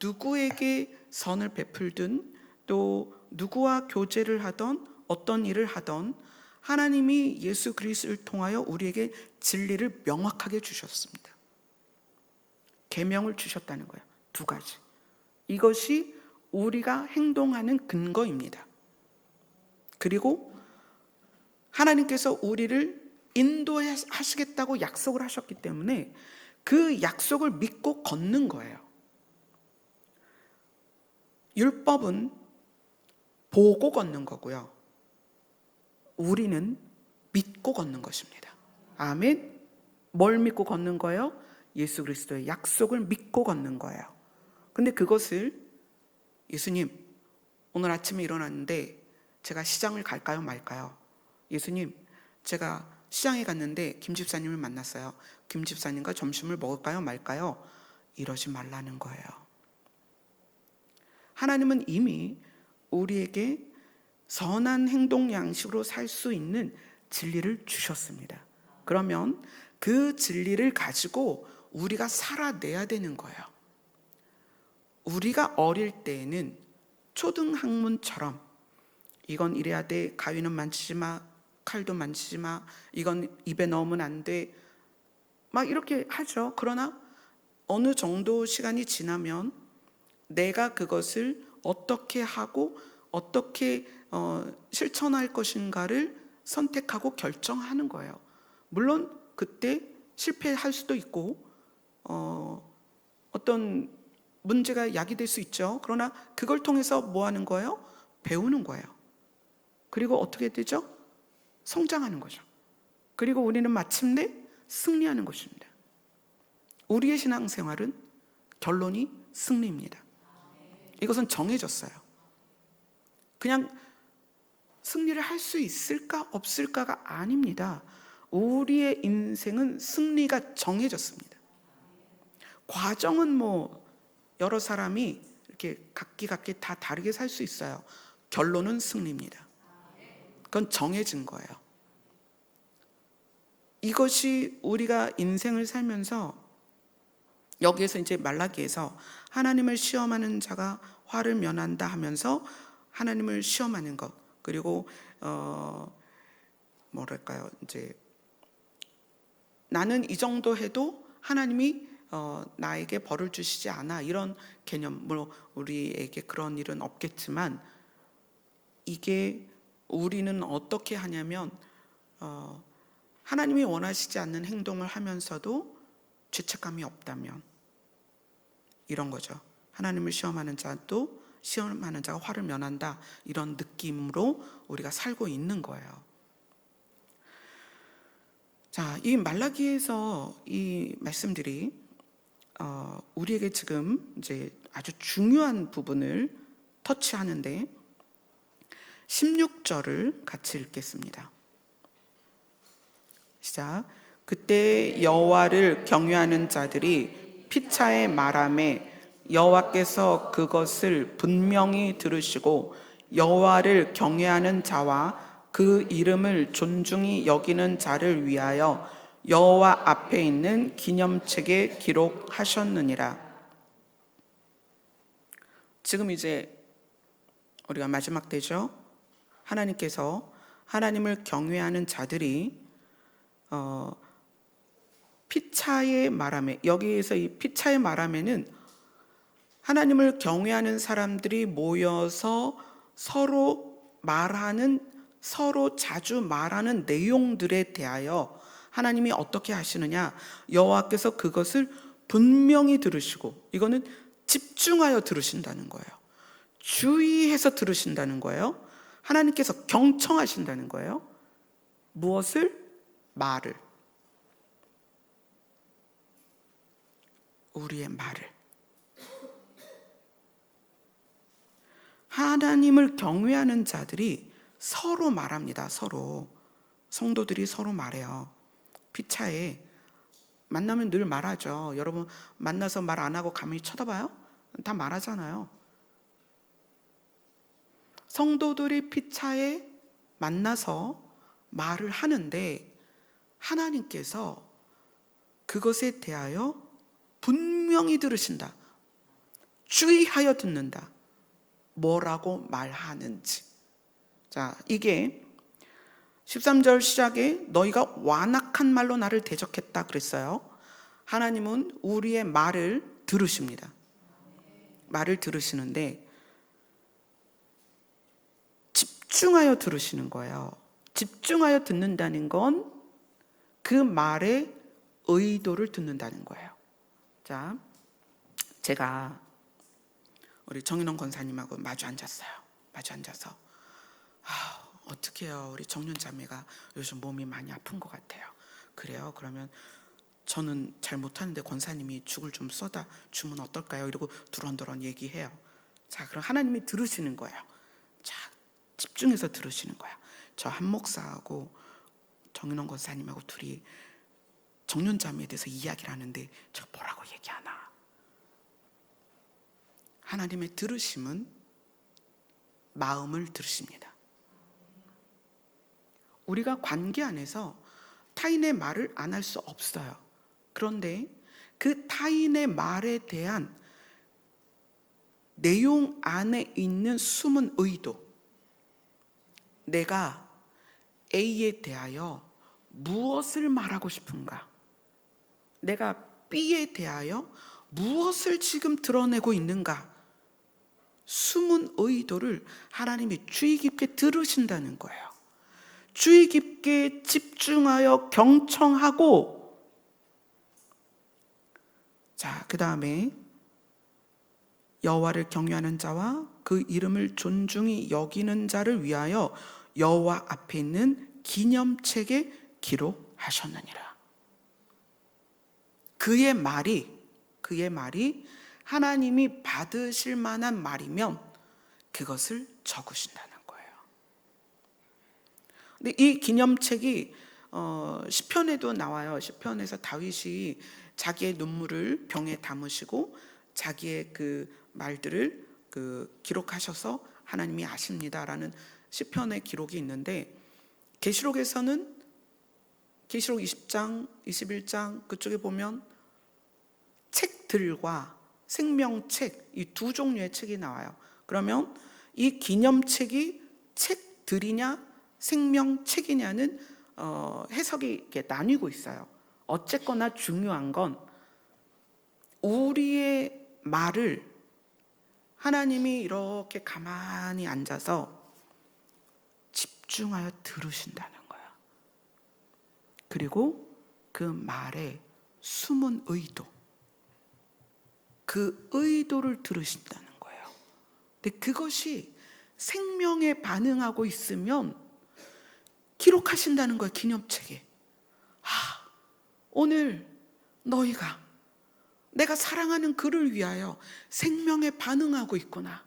누구에게 선을 베풀든 또 누구와 교제를 하던 어떤 일을 하던 하나님이 예수 그리스도를 통하여 우리에게 진리를 명확하게 주셨습니다. 계명을 주셨다는 거예요. 두 가지. 이것이 우리가 행동하는 근거입니다. 그리고 하나님께서 우리를 인도하시겠다고 약속을 하셨기 때문에 그 약속을 믿고 걷는 거예요. 율법은 보고 걷는 거고요. 우리는 믿고 걷는 것입니다. 아멘. 뭘 믿고 걷는 거예요? 예수 그리스도의 약속을 믿고 걷는 거예요. 근데 그것을 예수님, 오늘 아침에 일어났는데 제가 시장을 갈까요 말까요? 예수님, 제가 시장에 갔는데 김 집사님을 만났어요. 김 집사님과 점심을 먹을까요 말까요? 이러지 말라는 거예요. 하나님은 이미 우리에게 선한 행동 양식으로 살 수 있는 진리를 주셨습니다. 그러면 그 진리를 가지고 우리가 살아내야 되는 거예요. 우리가 어릴 때에는 초등학문처럼 이건 이래야 돼, 가위는 만지지 마, 칼도 만지지 마, 이건 입에 넣으면 안 돼, 막 이렇게 하죠. 그러나 어느 정도 시간이 지나면 내가 그것을 어떻게 하고 어떻게 실천할 것인가를 선택하고 결정하는 거예요. 물론 그때 실패할 수도 있고 어떤 문제가 야기될 수 있죠. 그러나 그걸 통해서 뭐 하는 거예요? 배우는 거예요. 그리고 어떻게 되죠? 성장하는 거죠. 그리고 우리는 마침내 승리하는 것입니다. 우리의 신앙생활은 결론이 승리입니다. 이것은 정해졌어요. 그냥 승리를 할 수 있을까 없을까가 아닙니다. 우리의 인생은 승리가 정해졌습니다. 과정은 뭐 여러 사람이 이렇게 각기 다 다르게 살 수 있어요. 결론은 승리입니다. 그건 정해진 거예요. 이것이 우리가 인생을 살면서 여기에서 이제 말라기에서 하나님을 시험하는 자가 화를 면한다 하면서 하나님을 시험하는 것, 그리고 뭐랄까요, 이제 나는 이 정도 해도 하나님이 나에게 벌을 주시지 않아, 이런 개념. 뭐 우리에게 그런 일은 없겠지만 이게 우리는 어떻게 하냐면 하나님이 원하시지 않는 행동을 하면서도 죄책감이 없다면 이런 거죠. 하나님을 시험하는 자가 화를 면한다, 이런 느낌으로 우리가 살고 있는 거예요. 자, 이 말라기에서 이 말씀들이 우리에게 지금 이제 아주 중요한 부분을 터치하는데 16절을 같이 읽겠습니다. 시작. 그때 여호와를 경외하는 자들이 피차에 말하매 여호와께서 그것을 분명히 들으시고 여호와를 경외하는 자와 그 이름을 존중히 여기는 자를 위하여 여호와 앞에 있는 기념책에 기록하셨느니라. 지금 이제 우리가 마지막 때죠. 하나님께서 하나님을 경외하는 자들이 피차의 말하매, 여기에서 이 피차의 말하매는 하나님을 경외하는 사람들이 모여서 서로 자주 말하는 내용들에 대하여 하나님이 어떻게 하시느냐, 여호와께서 그것을 분명히 들으시고, 이거는 집중하여 들으신다는 거예요. 주의해서 들으신다는 거예요. 하나님께서 경청하신다는 거예요. 무엇을? 말을. 우리의 말을. 하나님을 경외하는 자들이 서로 말합니다. 서로. 성도들이 서로 말해요. 피차에 만나면 늘 말하죠. 여러분 만나서 말 안 하고 가만히 쳐다봐요? 다 말하잖아요. 성도들이 피차에 만나서 말을 하는데 하나님께서 그것에 대하여 분명히 들으신다. 주의하여 듣는다. 뭐라고 말하는지. 자, 이게 13절 시작에 너희가 완악한 말로 나를 대적했다 그랬어요. 하나님은 우리의 말을 들으십니다. 말을 들으시는데 집중하여 들으시는 거예요. 집중하여 듣는다는 건 그 말의 의도를 듣는다는 거예요. 자, 제가 우리 정인원 권사님하고 마주 앉았어요. 마주 앉아서 어떡해요, 우리 정윤자매가 요즘 몸이 많이 아픈 것 같아요. 그래요? 그러면 저는 잘 못하는데 권사님이 죽을 좀 쏟아 주면 어떨까요? 이러고 두런두런 얘기해요. 자, 그럼 하나님이 들으시는 거예요. 자, 집중해서 들으시는 거예요. 저 한 목사하고 정윤원 권사님하고 둘이 정윤자매에 대해서 이야기를 하는데 저 뭐라고 얘기하나? 하나님의 들으심은 마음을 들으십니다. 우리가 관계 안에서 타인의 말을 안 할 수 없어요. 그런데 그 타인의 말에 대한 내용 안에 있는 숨은 의도, 내가 A에 대하여 무엇을 말하고 싶은가? 내가 B에 대하여 무엇을 지금 드러내고 있는가? 숨은 의도를 하나님이 주의 깊게 들으신다는 거예요. 주의 깊게 집중하여 경청하고, 자, 그 다음에 여호와를 경외하는 자와 그 이름을 존중히 여기는 자를 위하여 여호와 앞에 있는 기념책에 기록하셨느니라. 그의 말이 하나님이 받으실 만한 말이면 그것을 적으신다는 거예요. 근데 이 기념책이 시편에도 나와요. 시편에서 다윗이 자기의 눈물을 병에 담으시고 자기의 그 말들을 기록하셔서 하나님이 아십니다라는 시편의 기록이 있는데, 계시록에서는 계시록 20장, 21장 그쪽에 보면 책들과 생명책, 이 두 종류의 책이 나와요. 그러면 이 기념책이 책들이냐 생명책이냐는 해석이 이렇게 나뉘고 있어요. 어쨌거나 중요한 건 우리의 말을 하나님이 이렇게 가만히 앉아서 집중하여 들으신다는 거예요. 그리고 그 말의 숨은 의도, 그 의도를 들으신다는 거예요. 근데 그것이 생명에 반응하고 있으면 기록하신다는 거예요. 기념책에. 오늘 너희가 내가 사랑하는 그를 위하여 생명에 반응하고 있구나.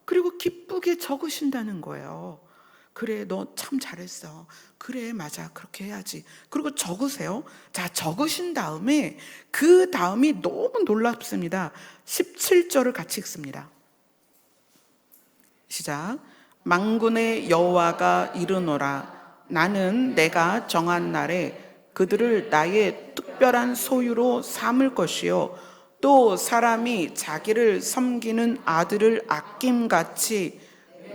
그리고 기쁘게 적으신다는 거예요. 그래, 너 참 잘했어. 그래, 맞아, 그렇게 해야지. 그리고 적으세요. 자, 적으신 다음에 그 다음이 너무 놀랍습니다. 17절을 같이 읽습니다. 시작. 만군의 여호와가 이르노라. 나는 내가 정한 날에 그들을 나의 특별한 소유로 삼을 것이요, 또 사람이 자기를 섬기는 아들을 아낌같이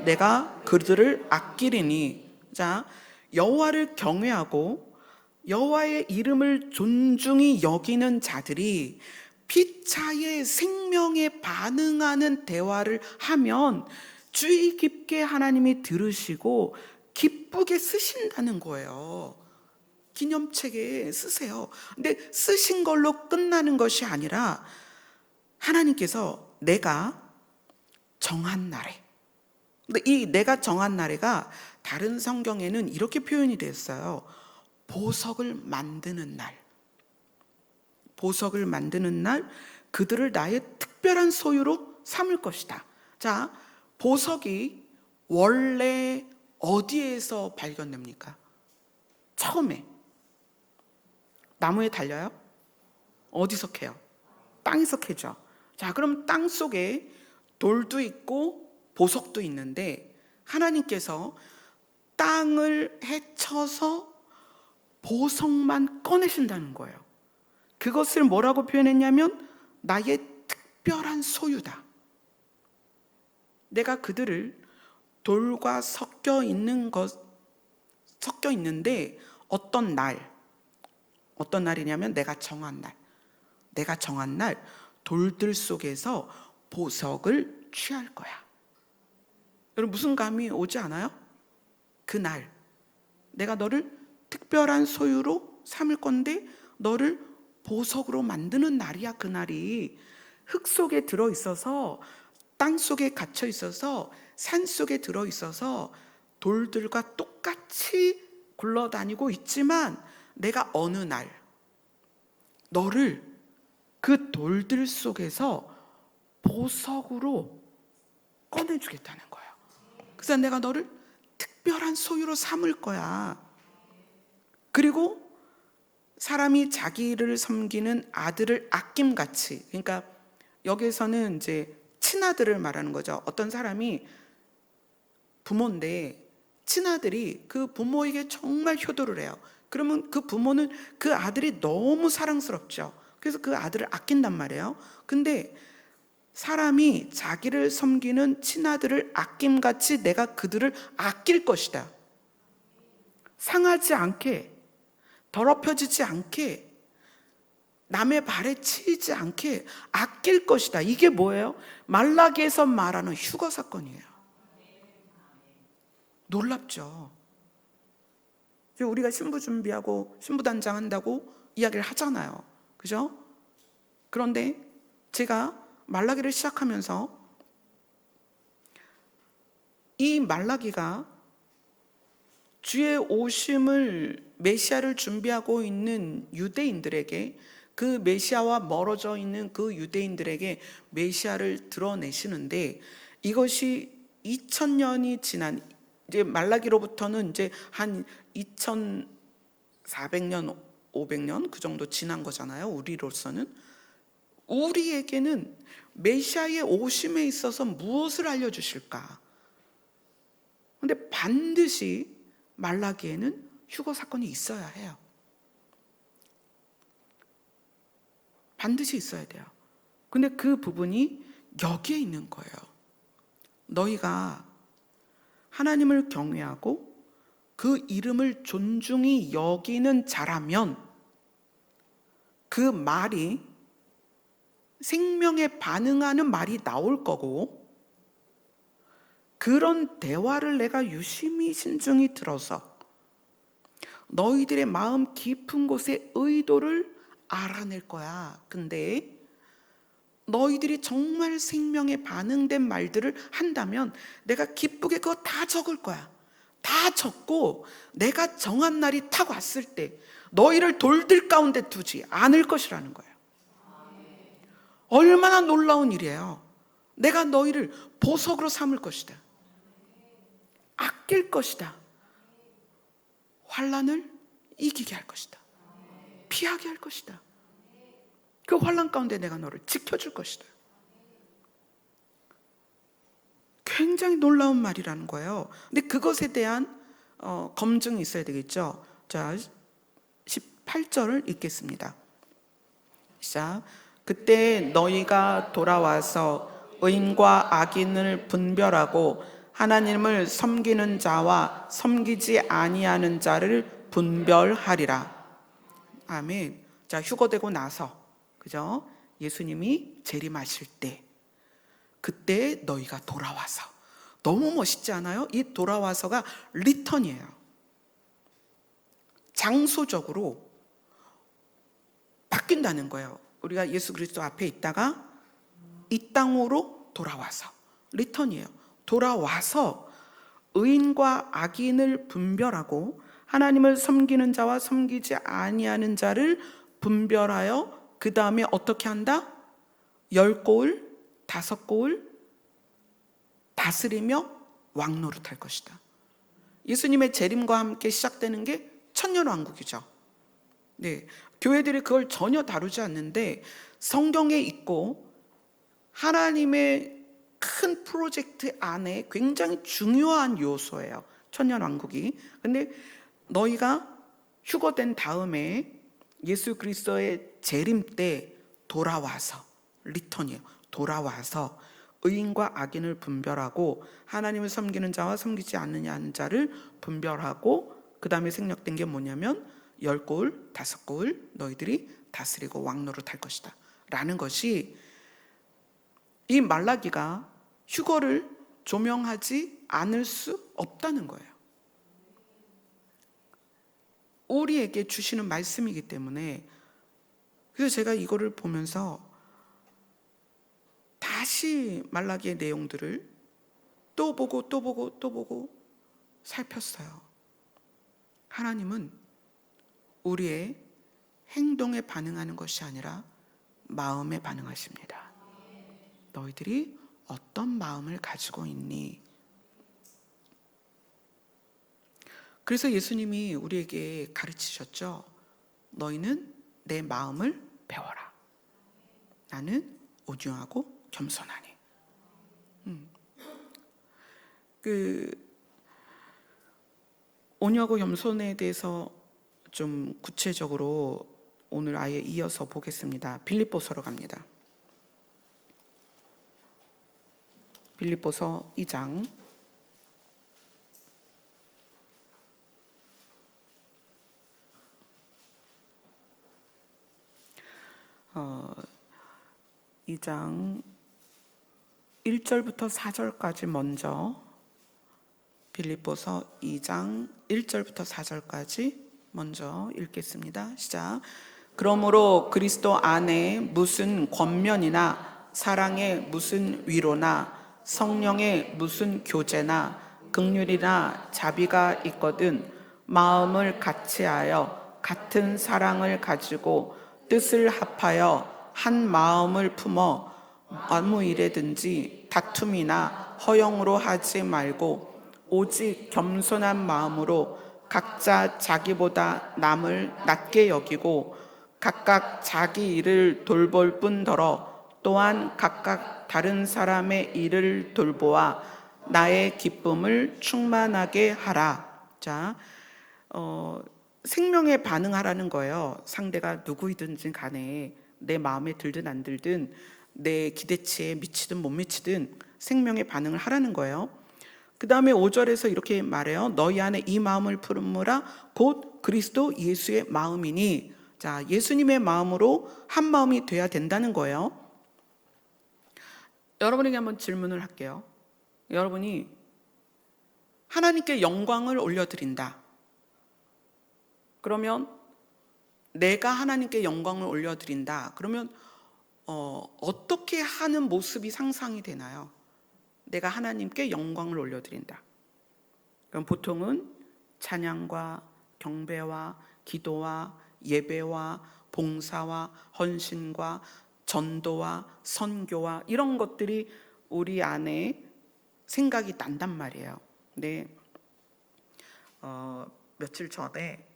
내가 그들을 아끼리니. 자, 여호와를 경외하고 여호와의 이름을 존중히 여기는 자들이 피차의 생명에 반응하는 대화를 하면 주의 깊게 하나님이 들으시고 기쁘게 쓰신다는 거예요. 기념책에 쓰세요. 근데 쓰신 걸로 끝나는 것이 아니라 하나님께서 내가 정한 날에, 근데 이 내가 정한 날에가 다른 성경에는 이렇게 표현이 됐어요. 보석을 만드는 날. 보석을 만드는 날, 그들을 나의 특별한 소유로 삼을 것이다. 자, 보석이 원래 어디에서 발견됩니까? 처음에 나무에 달려요? 어디서 캐요? 땅에서 캐죠. 자, 그럼 땅 속에 돌도 있고 보석도 있는데 하나님께서 땅을 헤쳐서 보석만 꺼내신다는 거예요. 그것을 뭐라고 표현했냐면 나의 특별한 소유다. 내가 그들을 돌과 섞여 있는데 어떤 날이냐면 내가 정한 날 돌들 속에서 보석을 취할 거야. 여러분 무슨 감이 오지 않아요? 그날 내가 너를 특별한 소유로 삼을 건데 너를 보석으로 만드는 날이야. 그날이 흙 속에 들어있어서 땅 속에 갇혀 있어서 산 속에 들어있어서 돌들과 똑같이 굴러다니고 있지만 내가 어느 날 너를 그 돌들 속에서 보석으로 꺼내주겠다는 거예요. 그래서 내가 너를 특별한 소유로 삼을 거야. 그리고 사람이 자기를 섬기는 아들을 아낌같이, 그러니까 여기서는 이제 친아들을 말하는 거죠. 어떤 사람이 부모인데 친아들이 그 부모에게 정말 효도를 해요. 그러면 그 부모는 그 아들이 너무 사랑스럽죠. 그래서 그 아들을 아낀단 말이에요. 근데 사람이 자기를 섬기는 친아들을 아낌같이 내가 그들을 아낄 것이다. 상하지 않게, 더럽혀지지 않게, 남의 발에 치이지 않게 아낄 것이다. 이게 뭐예요? 말라기에서 말하는 휴거 사건이에요. 놀랍죠? 우리가 신부 준비하고 신부 단장한다고 이야기를 하잖아요. 그죠? 그런데 제가 말라기를 시작하면서 이 말라기가 주의 오심을 메시아를 준비하고 있는 유대인들에게, 그 메시아와 멀어져 있는 그 유대인들에게 메시아를 드러내시는데, 이것이 2000년이 지난 이제 말라기로부터는 이제 한 2400년 500년 그 정도 지난 거잖아요. 우리로서는. 우리에게는 메시아의 오심에 있어서 무엇을 알려주실까? 근데 반드시 말라기에는 휴거 사건이 있어야 해요. 반드시 있어야 돼요. 근데 그 부분이 여기에 있는 거예요. 너희가 하나님을 경외하고 그 이름을 존중히 여기는 자라면 그 말이 생명에 반응하는 말이 나올 거고, 그런 대화를 내가 유심히 신중히 들어서 너희들의 마음 깊은 곳의 의도를 알아낼 거야. 근데 너희들이 정말 생명에 반응된 말들을 한다면 내가 기쁘게 그거 다 적을 거야. 다 적고 내가 정한 날이 탁 왔을 때 너희를 돌들 가운데 두지 않을 것이라는 거예요. 얼마나 놀라운 일이에요. 내가 너희를 보석으로 삼을 것이다. 아낄 것이다. 환난을 이기게 할 것이다. 피하게 할 것이다. 그 환난 가운데 내가 너를 지켜줄 것이다. 굉장히 놀라운 말이라는 거예요. 근데 그것에 대한 검증이 있어야 되겠죠. 자, 18절을 읽겠습니다. 시작. 그때 너희가 돌아와서 의인과 악인을 분별하고 하나님을 섬기는 자와 섬기지 아니하는 자를 분별하리라. 아멘. 자, 휴거되고 나서, 그죠? 예수님이 재림하실 때, 그때 너희가 돌아와서, 너무 멋있지 않아요? 이 돌아와서가 리턴이에요. 장소적으로 바뀐다는 거예요. 우리가 예수 그리스도 앞에 있다가 이 땅으로 돌아와서, 리턴이에요. 돌아와서 의인과 악인을 분별하고 하나님을 섬기는 자와 섬기지 아니하는 자를 분별하여 그 다음에 어떻게 한다? 10고을, 5고을 다스리며 왕노릇할 것이다. 예수님의 재림과 함께 시작되는 게 천년왕국이죠. 네, 교회들이 그걸 전혀 다루지 않는데 성경에 있고 하나님의 큰 프로젝트 안에 굉장히 중요한 요소예요. 천년왕국이. 근데 너희가 휴거된 다음에 예수 그리스도의 재림 때 돌아와서, 리턴이에요. 돌아와서 의인과 악인을 분별하고 하나님을 섬기는 자와 섬기지 않느냐는 자를 분별하고, 그 다음에 생략된 게 뭐냐면 10고을 5고을 너희들이 다스리고 왕노릇할 것이다 라는 것이, 이 말라기가 휴거를 조명하지 않을 수 없다는 거예요. 우리에게 주시는 말씀이기 때문에. 그래서 제가 이거를 보면서 다시 말라기의 내용들을 또 보고 살폈어요. 하나님은 우리의 행동에 반응하는 것이 아니라 마음에 반응하십니다. 너희들이 어떤 마음을 가지고 있니? 그래서 예수님이 우리에게 가르치셨죠. 너희는 내 마음을 배워라. 나는 온유하고 겸손하니. 온유하고 겸손에 대해서 좀 구체적으로 오늘 아예 이어서 보겠습니다. 빌립보서로 갑니다. 빌립보서 2장 2장 1절부터 4절까지 먼저, 빌립보서 2장 1절부터 4절까지 먼저 읽겠습니다. 시작. 그러므로 그리스도 안에 무슨 권면이나 사랑의 무슨 위로나 성령의 무슨 교제나 긍휼이나 자비가 있거든 마음을 같이하여 같은 사랑을 가지고 뜻을 합하여 한 마음을 품어 아무 일에든지 다툼이나 허영으로 하지 말고 오직 겸손한 마음으로 각자 자기보다 남을 낮게 여기고 각각 자기 일을 돌볼 뿐더러 또한 각각 다른 사람의 일을 돌보아 나의 기쁨을 충만하게 하라. 자, 생명에 반응하라는 거예요. 상대가 누구이든지 간에 내 마음에 들든 안 들든 내 기대치에 미치든 못 미치든 생명에 반응을 하라는 거예요. 그 다음에 5절에서 이렇게 말해요. 너희 안에 이 마음을 품으라 곧 그리스도 예수의 마음이니. 자, 예수님의 마음으로 한 마음이 돼야 된다는 거예요. 여러분에게 한번 질문을 할게요. 여러분이 하나님께 영광을 올려드린다. 그러면 내가 하나님께 영광을 올려드린다. 그러면 어떻게 하는 모습이 상상이 되나요? 내가 하나님께 영광을 올려드린다. 그럼 보통은 찬양과 경배와 기도와 예배와 봉사와 헌신과 전도와 선교와 이런 것들이 우리 안에 생각이 난단 말이에요. 근데 며칠 전에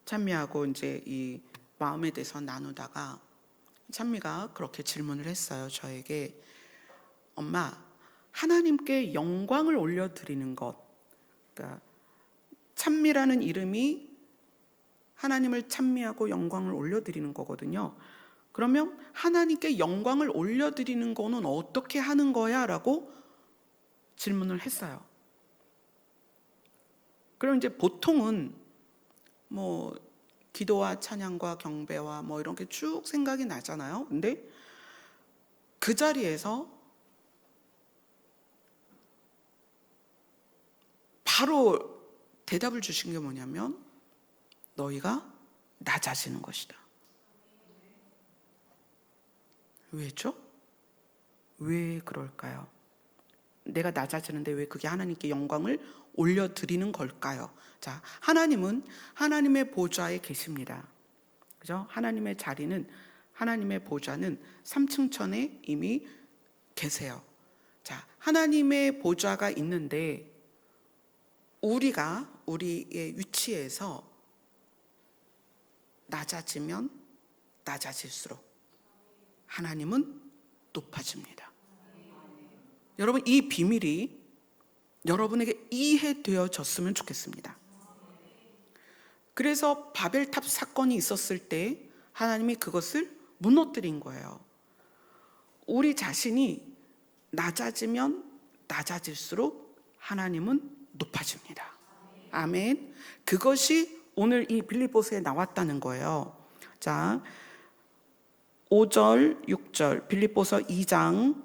찬미하고 이제 이 마음에 대해서 나누다가 찬미가 그렇게 질문을 했어요. 저에게. 엄마, 하나님께 영광을 올려드리는 것, 그러니까 찬미라는 이름이 하나님을 찬미하고 영광을 올려드리는 거거든요. 그러면 하나님께 영광을 올려드리는 거는 어떻게 하는 거야? 라고 질문을 했어요. 그럼 이제 보통은 뭐 기도와 찬양과 경배와 뭐 이런 게 쭉 생각이 나잖아요. 근데 그 자리에서 바로 대답을 주신 게 뭐냐면 너희가 낮아지는 것이다. 왜죠? 왜 그럴까요? 내가 낮아지는데 왜 그게 하나님께 영광을 올려드리는 걸까요? 자, 하나님은 하나님의 보좌에 계십니다. 그죠? 하나님의 자리는, 하나님의 보좌는 3층 천에 이미 계세요. 자, 하나님의 보좌가 있는데 우리가 우리의 위치에서 낮아지면 낮아질수록 하나님은 높아집니다. 여러분, 이 비밀이 여러분에게 이해되어졌으면 좋겠습니다. 그래서 바벨탑 사건이 있었을 때 하나님이 그것을 무너뜨린 거예요. 우리 자신이 낮아지면 낮아질수록 하나님은 높아집니다. 아멘. 그것이 오늘 이 빌립보서에 나왔다는 거예요. 자, 5절, 6절, 빌립보서 2장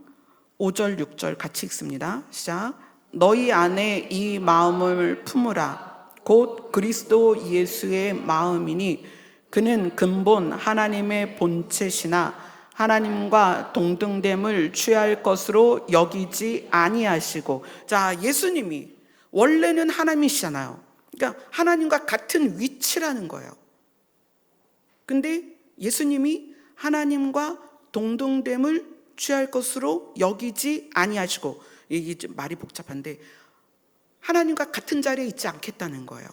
5절, 6절 같이 읽습니다. 시작. 너희 안에 이 마음을 품으라. 곧 그리스도 예수의 마음이니 그는 근본 하나님의 본체시나 하나님과 동등됨을 취할 것으로 여기지 아니하시고. 자, 예수님이 원래는 하나님이시잖아요. 그러니까 하나님과 같은 위치라는 거예요. 근데 예수님이 하나님과 동등됨을 취할 것으로 여기지 아니하시고, 이게 좀 말이 복잡한데 하나님과 같은 자리에 있지 않겠다는 거예요.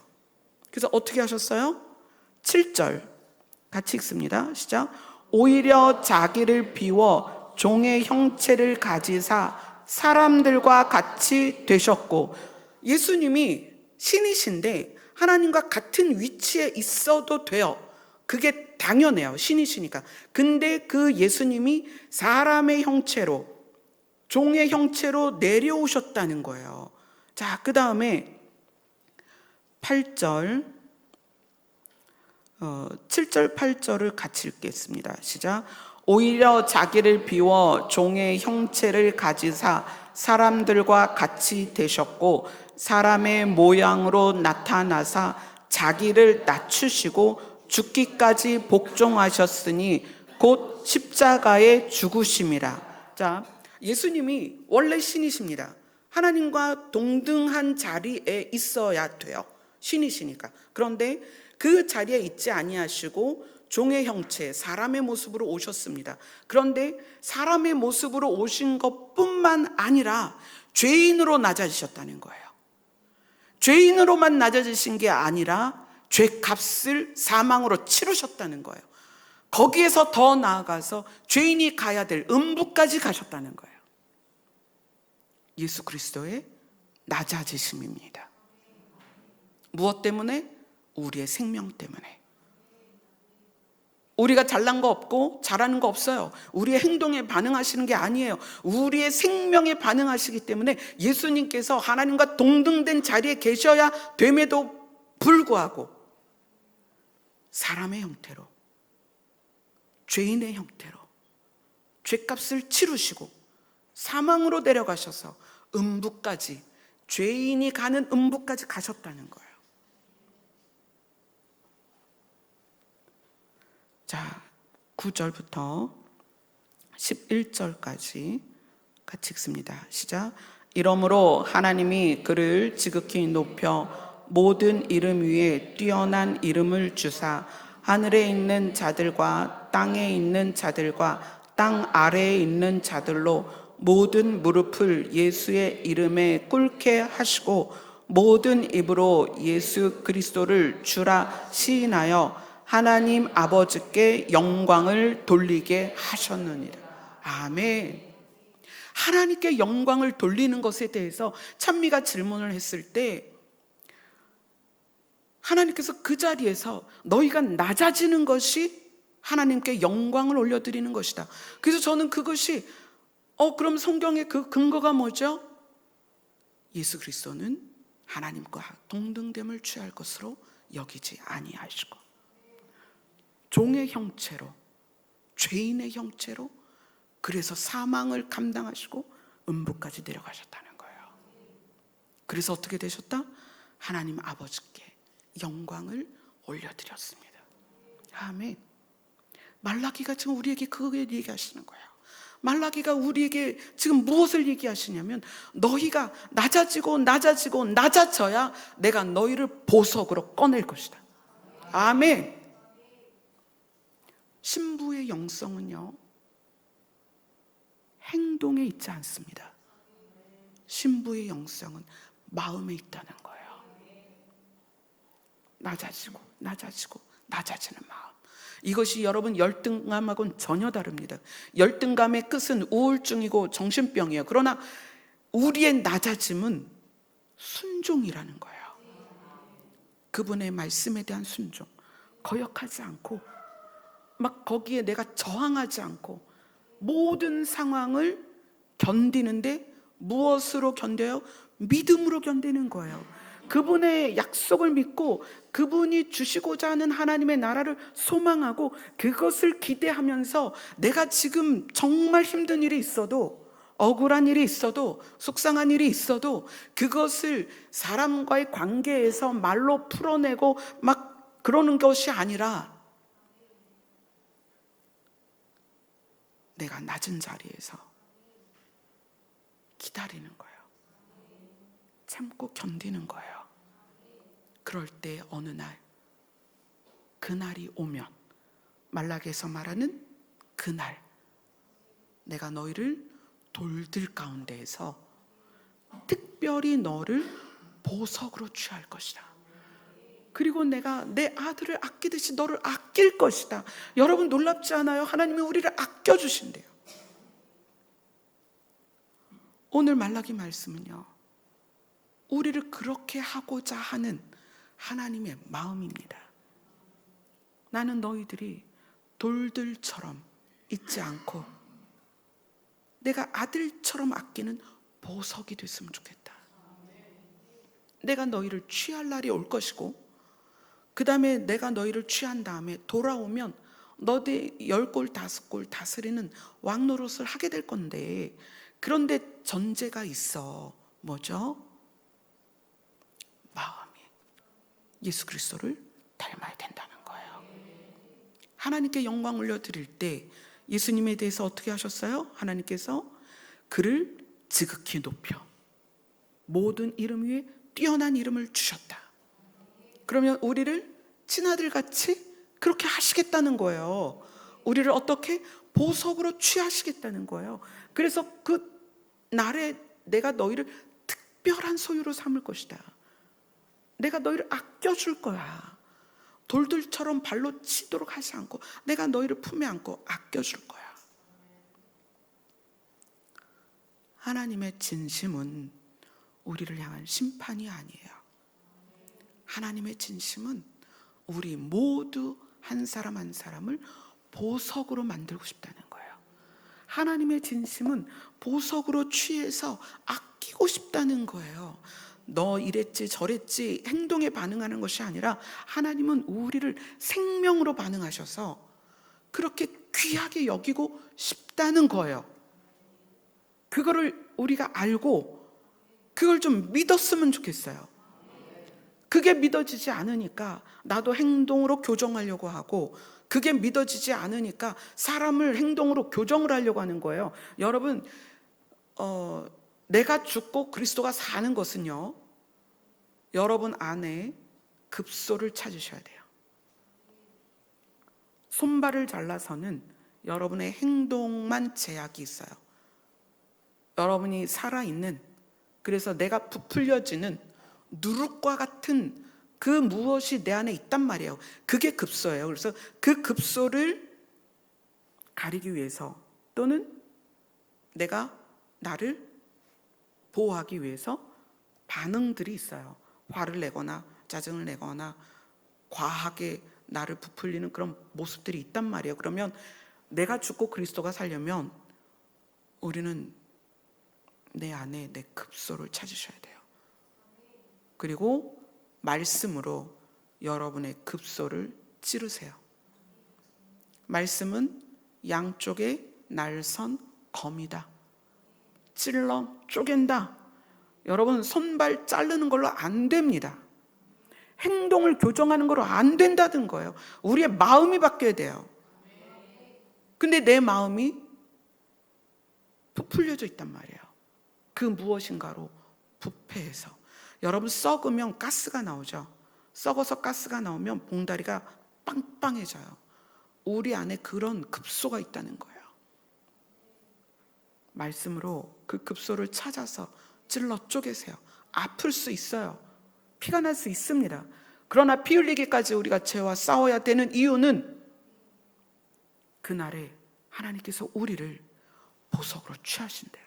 그래서 어떻게 하셨어요? 7절 같이 읽습니다. 시작. 오히려 자기를 비워 종의 형체를 가지사 사람들과 같이 되셨고. 예수님이 신이신데 하나님과 같은 위치에 있어도 돼요. 그게 당연해요. 신이시니까. 근데 그 예수님이 사람의 형체로, 종의 형체로 내려오셨다는 거예요. 자, 그 다음에 8절, 7절, 8절을 같이 읽겠습니다. 시작. 오히려 자기를 비워 종의 형체를 가지사 사람들과 같이 되셨고 사람의 모양으로 나타나사 자기를 낮추시고 죽기까지 복종하셨으니 곧 십자가에 죽으심이라. 자, 예수님이 원래 신이십니다. 하나님과 동등한 자리에 있어야 돼요. 신이시니까. 그런데 그 자리에 있지 아니하시고 종의 형체, 사람의 모습으로 오셨습니다. 그런데 사람의 모습으로 오신 것뿐만 아니라 죄인으로 낮아지셨다는 거예요. 죄인으로만 낮아지신 게 아니라 죄값을 사망으로 치르셨다는 거예요. 거기에서 더 나아가서 죄인이 가야 될 음부까지 가셨다는 거예요. 예수 그리스도의 낮아지심입니다. 무엇 때문에? 우리의 생명 때문에. 우리가 잘난 거 없고 잘하는 거 없어요. 우리의 행동에 반응하시는 게 아니에요. 우리의 생명에 반응하시기 때문에 예수님께서 하나님과 동등된 자리에 계셔야 됨에도 불구하고 사람의 형태로, 죄인의 형태로 죄값을 치르시고 사망으로 데려가셔서 음부까지, 죄인이 가는 음부까지 가셨다는 거예요. 자, 9절부터 11절까지 같이 읽습니다. 시작. 이러므로 하나님이 그를 지극히 높여 모든 이름 위에 뛰어난 이름을 주사 하늘에 있는 자들과 땅에 있는 자들과 땅 아래에 있는 자들로 모든 무릎을 예수의 이름에 꿇게 하시고 모든 입으로 예수 그리스도를 주라 시인하여 하나님 아버지께 영광을 돌리게 하셨느니라. 아멘. 하나님께 영광을 돌리는 것에 대해서 찬미가 질문을 했을 때 하나님께서 그 자리에서 너희가 낮아지는 것이 하나님께 영광을 올려드리는 것이다. 그래서 저는 그것이 그럼 성경의 그 근거가 뭐죠? 예수 그리스도는 하나님과 동등됨을 취할 것으로 여기지 아니하시고 종의 형체로, 죄인의 형체로, 그래서 사망을 감당하시고 음부까지 내려가셨다는 거예요. 그래서 어떻게 되셨다? 하나님 아버지께 영광을 올려드렸습니다. 아멘. 말라기가 지금 우리에게 그걸 얘기하시는 거예요. 말라기가 우리에게 지금 무엇을 얘기하시냐면 너희가 낮아지고 낮아지고 낮아져야 내가 너희를 보석으로 꺼낼 것이다. 아멘. 신부의 영성은요, 행동에 있지 않습니다. 신부의 영성은 마음에 있다는 거예요. 낮아지고 낮아지고 낮아지는 마음. 이것이 여러분 열등감하고는 전혀 다릅니다. 열등감의 끝은 우울증이고 정신병이에요. 그러나 우리의 낮아짐은 순종이라는 거예요. 그분의 말씀에 대한 순종, 거역하지 않고 막 거기에 내가 저항하지 않고 모든 상황을 견디는데 무엇으로 견뎌요? 믿음으로 견디는 거예요. 그분의 약속을 믿고 그분이 주시고자 하는 하나님의 나라를 소망하고 그것을 기대하면서 내가 지금 정말 힘든 일이 있어도, 억울한 일이 있어도, 속상한 일이 있어도 그것을 사람과의 관계에서 말로 풀어내고 막 그러는 것이 아니라 내가 낮은 자리에서 기다리는 거예요. 참고 견디는 거예요. 그럴 때 어느 날, 그날이 오면, 말라기에서 말하는 그날, 내가 너희를 돌들 가운데에서 특별히 너를 보석으로 취할 것이다. 그리고 내가 내 아들을 아끼듯이 너를 아낄 것이다. 여러분 놀랍지 않아요? 하나님이 우리를 아껴주신대요. 오늘 말라기 말씀은요, 우리를 그렇게 하고자 하는 하나님의 마음입니다. 나는 너희들이 돌들처럼 있지 않고 내가 아들처럼 아끼는 보석이 됐으면 좋겠다. 내가 너희를 취할 날이 올 것이고 그 다음에 내가 너희를 취한 다음에 돌아오면 너희 10골 5골 다스리는 왕 노릇을 하게 될 건데, 그런데 전제가 있어. 뭐죠? 마음이 예수 그리스도를 닮아야 된다는 거예요. 하나님께 영광 올려드릴 때 예수님에 대해서 어떻게 하셨어요? 하나님께서 그를 지극히 높여 모든 이름 위에 뛰어난 이름을 주셨다. 그러면 우리를 친아들같이 그렇게 하시겠다는 거예요. 우리를 어떻게? 보석으로 취하시겠다는 거예요. 그래서 그 날에 내가 너희를 특별한 소유로 삼을 것이다. 내가 너희를 아껴줄 거야. 돌들처럼 발로 치도록 하지 않고 내가 너희를 품에 안고 아껴줄 거야. 하나님의 진심은 우리를 향한 심판이 아니에요. 하나님의 진심은 우리 모두 한 사람 한 사람을 보석으로 만들고 싶다는 거예요. 하나님의 진심은 보석으로 취해서 아끼고 싶다는 거예요. 너 이랬지 저랬지 행동에 반응하는 것이 아니라 하나님은 우리를 생명으로 반응하셔서 그렇게 귀하게 여기고 싶다는 거예요. 그거를 우리가 알고 그걸 좀 믿었으면 좋겠어요. 그게 믿어지지 않으니까 나도 행동으로 교정하려고 하고, 그게 믿어지지 않으니까 사람을 행동으로 교정을 하려고 하는 거예요. 여러분, 내가 죽고 그리스도가 사는 것은요, 여러분 안에 급소를 찾으셔야 돼요. 손발을 잘라서는 여러분의 행동만 제약이 있어요. 여러분이 살아있는, 그래서 내가 부풀려지는 누룩과 같은 그 무엇이 내 안에 있단 말이에요. 그게 급소예요. 그래서 그 급소를 가리기 위해서 또는 내가 나를 보호하기 위해서 반응들이 있어요. 화를 내거나 짜증을 내거나 과하게 나를 부풀리는 그런 모습들이 있단 말이에요. 그러면 내가 죽고 그리스도가 살려면 우리는 내 안에 내 급소를 찾으셔야 돼요. 그리고 말씀으로 여러분의 급소를 찌르세요. 말씀은 양쪽에 날선 검이다. 찔러 쪼갠다. 여러분 손발 자르는 걸로 안 됩니다. 행동을 교정하는 걸로 안 된다는 거예요. 우리의 마음이 바뀌어야 돼요. 근데 내 마음이 부풀려져 있단 말이에요. 그 무엇인가로 부패해서. 여러분 썩으면 가스가 나오죠. 썩어서 가스가 나오면 봉다리가 빵빵해져요. 우리 안에 그런 급소가 있다는 거예요. 말씀으로 그 급소를 찾아서 찔러 쪼개세요. 아플 수 있어요. 피가 날 수 있습니다. 그러나 피 흘리기까지 우리가 죄와 싸워야 되는 이유는 그날에 하나님께서 우리를 보석으로 취하신대요.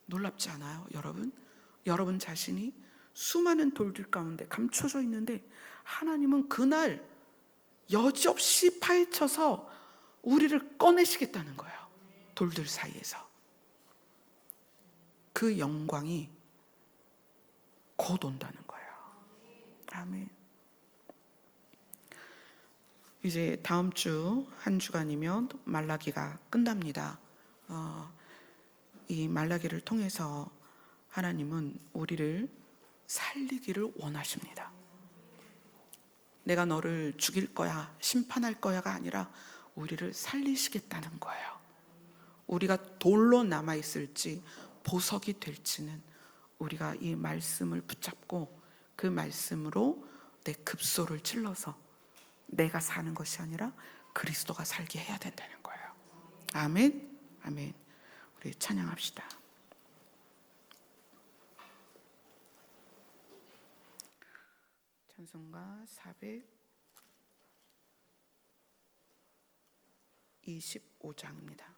놀랍지 않아요, 여러분? 여러분 자신이 수많은 돌들 가운데 감춰져 있는데 하나님은 그날 여지없이 파헤쳐서 우리를 꺼내시겠다는 거예요. 돌들 사이에서. 그 영광이 곧 온다는 거예요. 아멘. 이제 다음 주 한 주간이면 말라기가 끝납니다. 이 말라기를 통해서 하나님은 우리를 살리기를 원하십니다. 내가 너를 죽일 거야, 심판할 거야가 아니라 우리를 살리시겠다는 거예요. 우리가 돌로 남아있을지 보석이 될지는 우리가 이 말씀을 붙잡고 그 말씀으로 내 급소를 찔러서 내가 사는 것이 아니라 그리스도가 살게 해야 된다는 거예요. 아멘. 아멘. 우리 찬양합시다. 찬송가 425장입니다.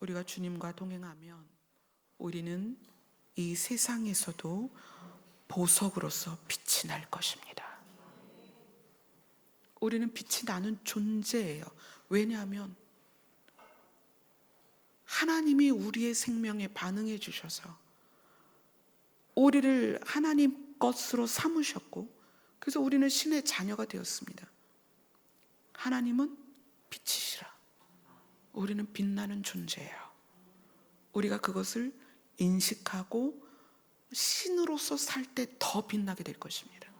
우리가 주님과 동행하면 우리는 이 세상에서도 보석으로서 빛이 날 것입니다. 우리는 빛이 나는 존재예요. 왜냐하면 하나님이 우리의 생명에 반응해 주셔서 우리를 하나님 것으로 삼으셨고, 그래서 우리는 신의 자녀가 되었습니다. 하나님은 빛이시라. 우리는 빛나는 존재예요. 우리가 그것을 인식하고 신으로서 살 때 더 빛나게 될 것입니다.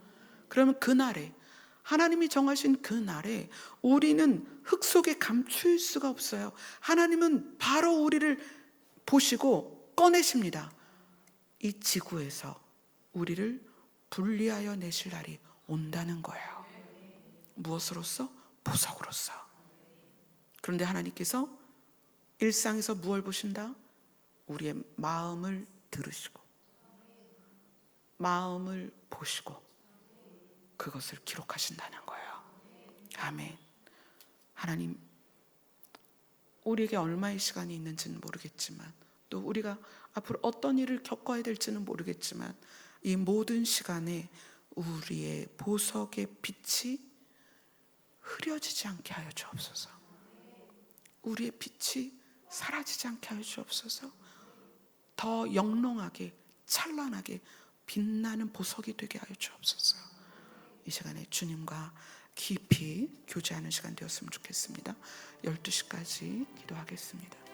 그러면 그날에, 하나님이 정하신 그날에 우리는 흙 속에 감출 수가 없어요. 하나님은 바로 우리를 보시고 꺼내십니다. 이 지구에서 우리를 분리하여 내실 날이 온다는 거예요. 무엇으로서? 보석으로서. 그런데 하나님께서 일상에서 무엇을 보신다? 우리의 마음을 들으시고 마음을 보시고 그것을 기록하신다는 거예요. 아멘. 하나님, 우리에게 얼마의 시간이 있는지는 모르겠지만, 또 우리가 앞으로 어떤 일을 겪어야 될지는 모르겠지만, 이 모든 시간에 우리의 보석의 빛이 흐려지지 않게 하여 주옵소서. 우리의 빛이 사라지지 않게 하여 주옵소서. 더 영롱하게 찬란하게 빛나는 보석이 되게 하여 주옵소서. 이 시간에 주님과 깊이 교제하는 시간 되었으면 좋겠습니다. 12시까지 기도하겠습니다.